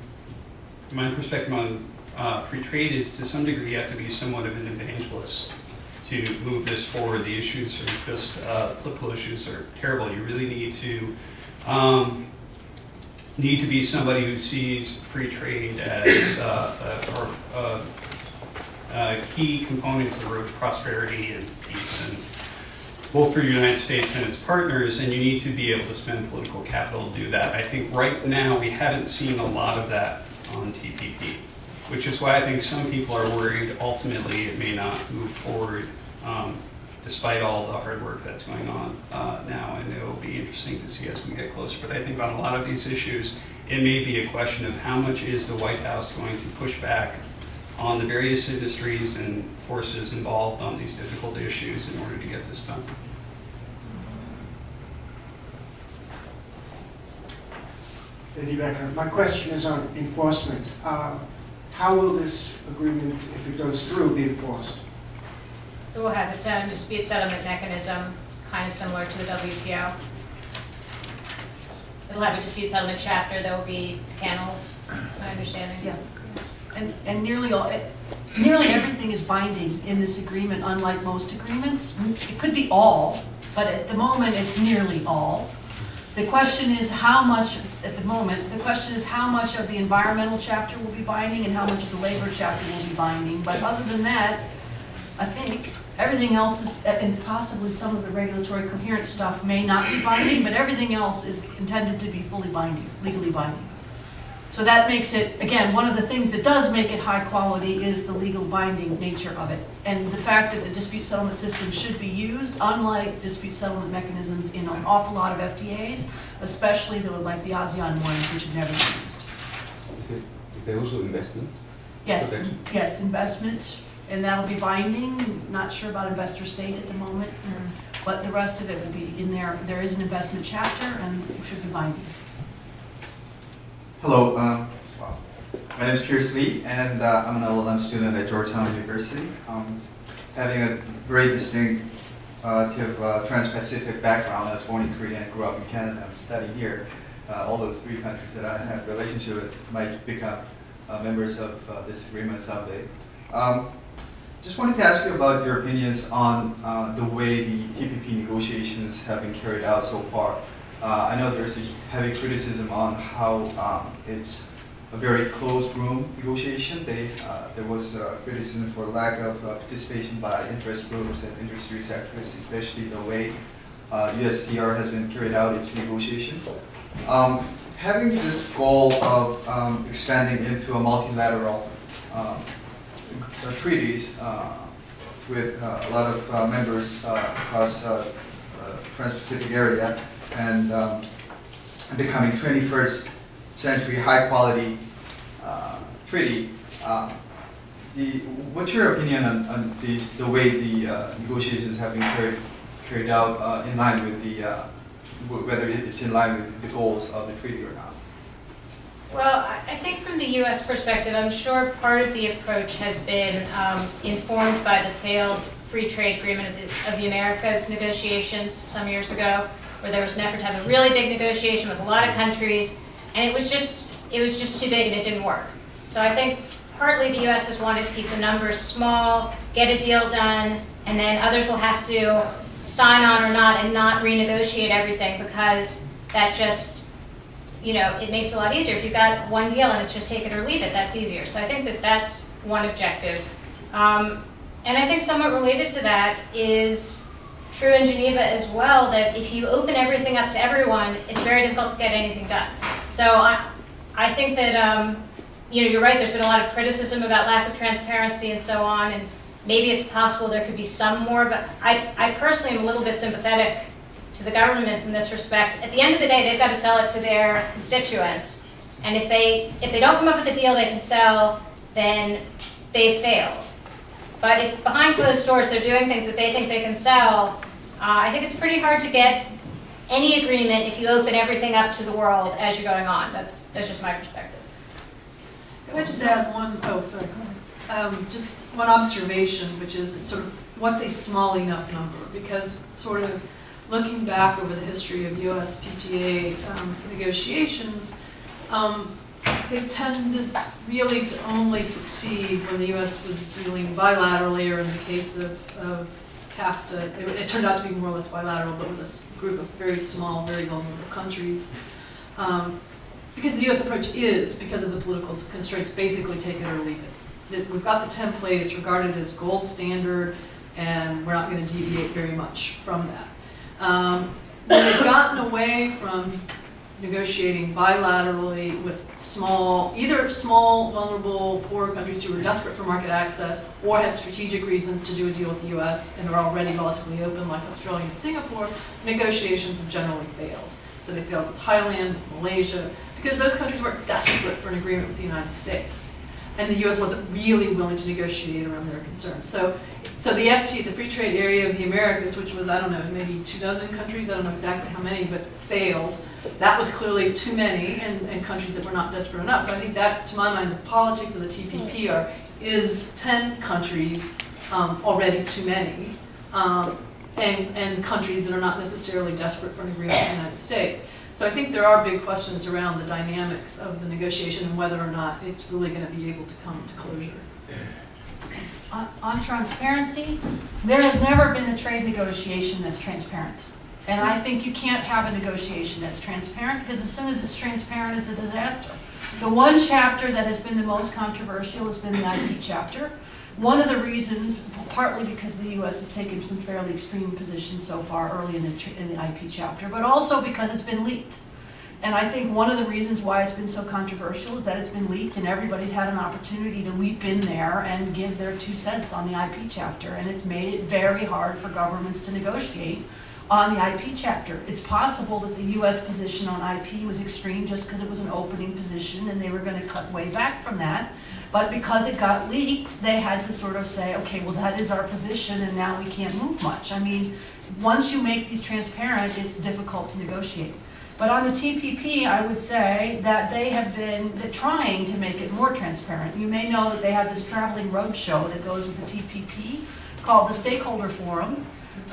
my perspective on free trade is to some degree you have to be somewhat of an evangelist to move this forward. The issues are just, political issues are terrible. You really need to be somebody who sees free trade as a key component to the road to prosperity and peace, and both for the United States and its partners, and you need to be able to spend political capital to do that. I think right now we haven't seen a lot of that on TPP, which is why I think some people are worried ultimately it may not move forward despite all the hard work that's going on now, and it will be interesting to see as we get closer. But I think on a lot of these issues, it may be a question of how much is the White House going to push back on the various industries and forces involved on these difficult issues in order to get this done. Eddie Becker. My question is on enforcement. How will this agreement, if it goes through, be enforced? It will have its own dispute settlement mechanism, kind of similar to the WTO. It'll have a dispute settlement chapter. There will be panels, is my understanding. Yeah. And nearly everything is binding in this agreement, unlike most agreements. It could be all, but at the moment it's nearly all. The question is how much, at the moment, the question is how much of the environmental chapter will be binding and how much of the labor chapter will be binding. But other than that, I think everything else is, and possibly some of the regulatory coherent stuff may not be binding, but everything else is intended to be fully binding, legally binding. So that makes it, again, one of the things that does make it high quality is the legal binding nature of it. And the fact that the dispute settlement system should be used, unlike dispute settlement mechanisms in an awful lot of FTAs, especially like the ASEAN ones, which have never been used. Is there also investment? Yes, protection? yes, investment, and that'll be binding. Not sure about investor state at the moment, but the rest of it will be in there. There is an investment chapter and it should be binding. Hello, my name is Pierce Lee, and I'm an LLM student at Georgetown University. Having a very distinct trans-Pacific background, I was born in Korea and grew up in Canada. I'm studying here. All those three countries that I have a relationship with might become members of this agreement someday. Just wanted to ask you about your opinions on the way the TPP negotiations have been carried out so far. I know there's a heavy criticism on how it's a very closed room negotiation. There was criticism for lack of participation by interest groups and industry sectors, especially the way USTR has been carried out its negotiation. Having this goal of expanding into a multilateral treaties with a lot of members across the Trans-Pacific area, and becoming 21st century high quality treaty. What's your opinion on the way the negotiations have been carried out in line with the, whether it's in line with the goals of the treaty or not? Well, I think from the U.S. perspective, I'm sure part of the approach has been informed by the failed free trade agreement of the Americas negotiations some years ago, where there was an effort to have a really big negotiation with a lot of countries, and it was just too big and it didn't work. So I think partly the U.S. has wanted to keep the numbers small, get a deal done, and then others will have to sign on or not and not renegotiate everything, because that just, you know, it makes it a lot easier. If you've got one deal and it's just take it or leave it, that's easier. So I think that that's one objective. And I think somewhat related to that is true in Geneva as well, that if you open everything up to everyone, it's very difficult to get anything done. So I think that, you know, you're right, there's been a lot of criticism about lack of transparency and so on, and maybe it's possible there could be some more, but I personally am a little bit sympathetic to the governments in this respect. At the end of the day, they've got to sell it to their constituents, and if they don't come up with a deal they can sell, then they've failed. But if behind closed doors they're doing things that they think they can sell, I think it's pretty hard to get any agreement if you open everything up to the world as you're going on. That's just my perspective. Can I just add one, oh, sorry, just one observation, which is sort of what's a small enough number? Because sort of looking back over the history of US PTA negotiations, they tended really to only succeed when the U.S. was dealing bilaterally, or in the case of CAFTA, it turned out to be more or less bilateral, but with a group of very small, very vulnerable countries. Because the U.S. approach is, because of the political constraints, basically take it or leave it. We've got the template, it's regarded as gold standard, and we're not going to deviate very much from that. When they've gotten away from negotiating bilaterally with either small, vulnerable, poor countries who are desperate for market access or have strategic reasons to do a deal with the US and are already relatively open, like Australia and Singapore, negotiations have generally failed. So they failed with Thailand, with Malaysia, because those countries were desperate for an agreement with the United States. And the US wasn't really willing to negotiate around their concerns. So the FTA, the Free Trade Area of the Americas, which was, I don't know, maybe 24 countries, I don't know exactly how many, but failed. That was clearly too many, and countries that were not desperate enough. So I think that, to my mind, the politics of the TPP is 10 countries already too many, and countries that are not necessarily desperate for an agreement with the United States. So I think there are big questions around the dynamics of the negotiation and whether or not it's really going to be able to come to closure. On transparency, there has never been a trade negotiation that's transparent. And I think you can't have a negotiation that's transparent, because as soon as it's transparent, it's a disaster. The one chapter that has been the most controversial has been the IP chapter. One of the reasons, partly because the U.S. has taken some fairly extreme positions so far early in the IP chapter, but also because it's been leaked. And I think one of the reasons why it's been so controversial is that it's been leaked and everybody's had an opportunity to leap in there and give their 2 cents on the IP chapter, and it's made it very hard for governments to negotiate on the IP chapter. It's possible that the U.S. position on IP was extreme just because it was an opening position and they were going to cut way back from that. But because it got leaked, they had to sort of say, okay, well, that is our position and now we can't move much. I mean, once you make these transparent, it's difficult to negotiate. But on the TPP, I would say that they have been trying to make it more transparent. You may know that they have this traveling roadshow that goes with the TPP called the Stakeholder Forum.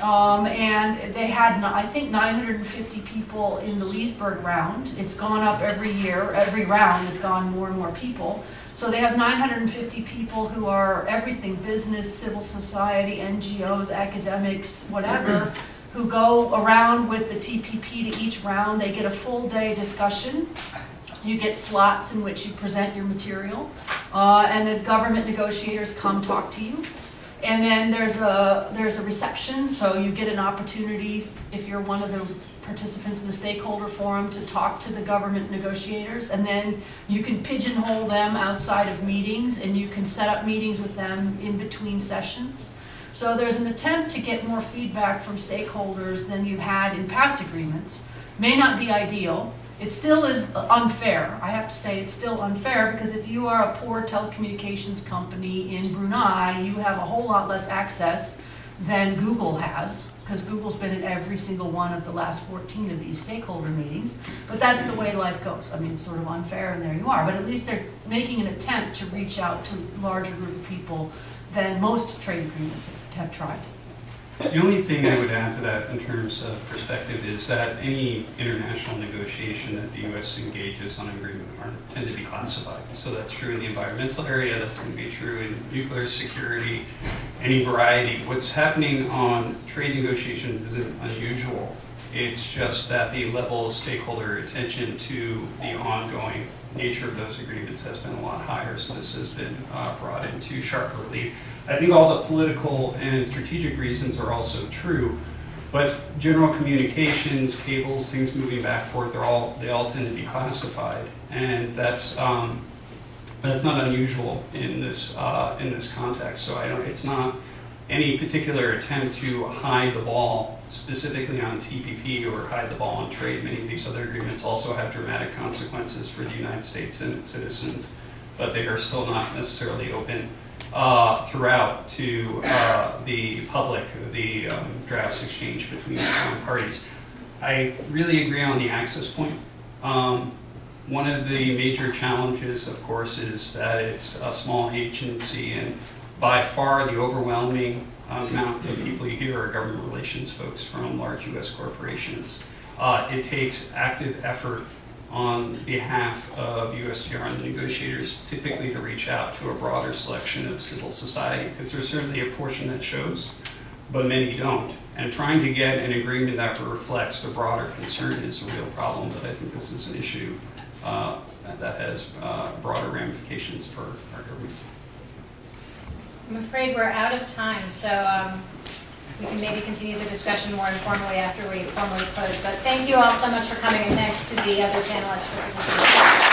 And they had, I think, 950 people in the Leesburg round. It's gone up every year. Every round has gone more and more people. So they have 950 people who are everything, business, civil society, NGOs, academics, whatever, who go around with the TPP to each round. They get a full day discussion. You get slots in which you present your material. And the government negotiators come talk to you. And then there's a reception, so you get an opportunity, if you're one of the participants in the stakeholder forum, to talk to the government negotiators, and then you can pigeonhole them outside of meetings, and you can set up meetings with them in between sessions. So there's an attempt to get more feedback from stakeholders than you've had in past agreements. May not be ideal. It still is unfair. I have to say it's still unfair, because if you are a poor telecommunications company in Brunei, you have a whole lot less access than Google has, because Google's been at every single one of the last 14 of these stakeholder meetings. But that's the way life goes. I mean, it's sort of unfair, and there you are. But at least they're making an attempt to reach out to a larger group of people than most trade agreements have tried. The only thing I would add to that in terms of perspective is that any international negotiation that the U.S. engages on agreement tend to be classified. So that's true in the environmental area, that's going to be true in nuclear security, any variety. What's happening on trade negotiations isn't unusual. It's just that the level of stakeholder attention to the ongoing nature of those agreements has been a lot higher, so this has been brought into sharp relief. I think all the political and strategic reasons are also true, but general communications, cables, things moving back and forth, they all tend to be classified, and that's not unusual in this context. So it's not any particular attempt to hide the ball specifically on TPP or hide the ball on trade. Many of these other agreements also have dramatic consequences for the United States and its citizens, but they are still not necessarily open throughout to the public, the drafts exchange between parties. I really agree on the access point. One of the major challenges, of course, is that it's a small agency, and by far the overwhelming amount of people you hear are government relations folks from large U.S. corporations. It takes active effort on behalf of USTR and the negotiators, typically to reach out to a broader selection of civil society, because there's certainly a portion that shows, but many don't. And trying to get an agreement that reflects the broader concern is a real problem, but I think this is an issue that has broader ramifications for our government. I'm afraid we're out of time, so we can maybe continue the discussion more informally after we formally close. But thank you all so much for coming, and thanks to the other panelists for participating.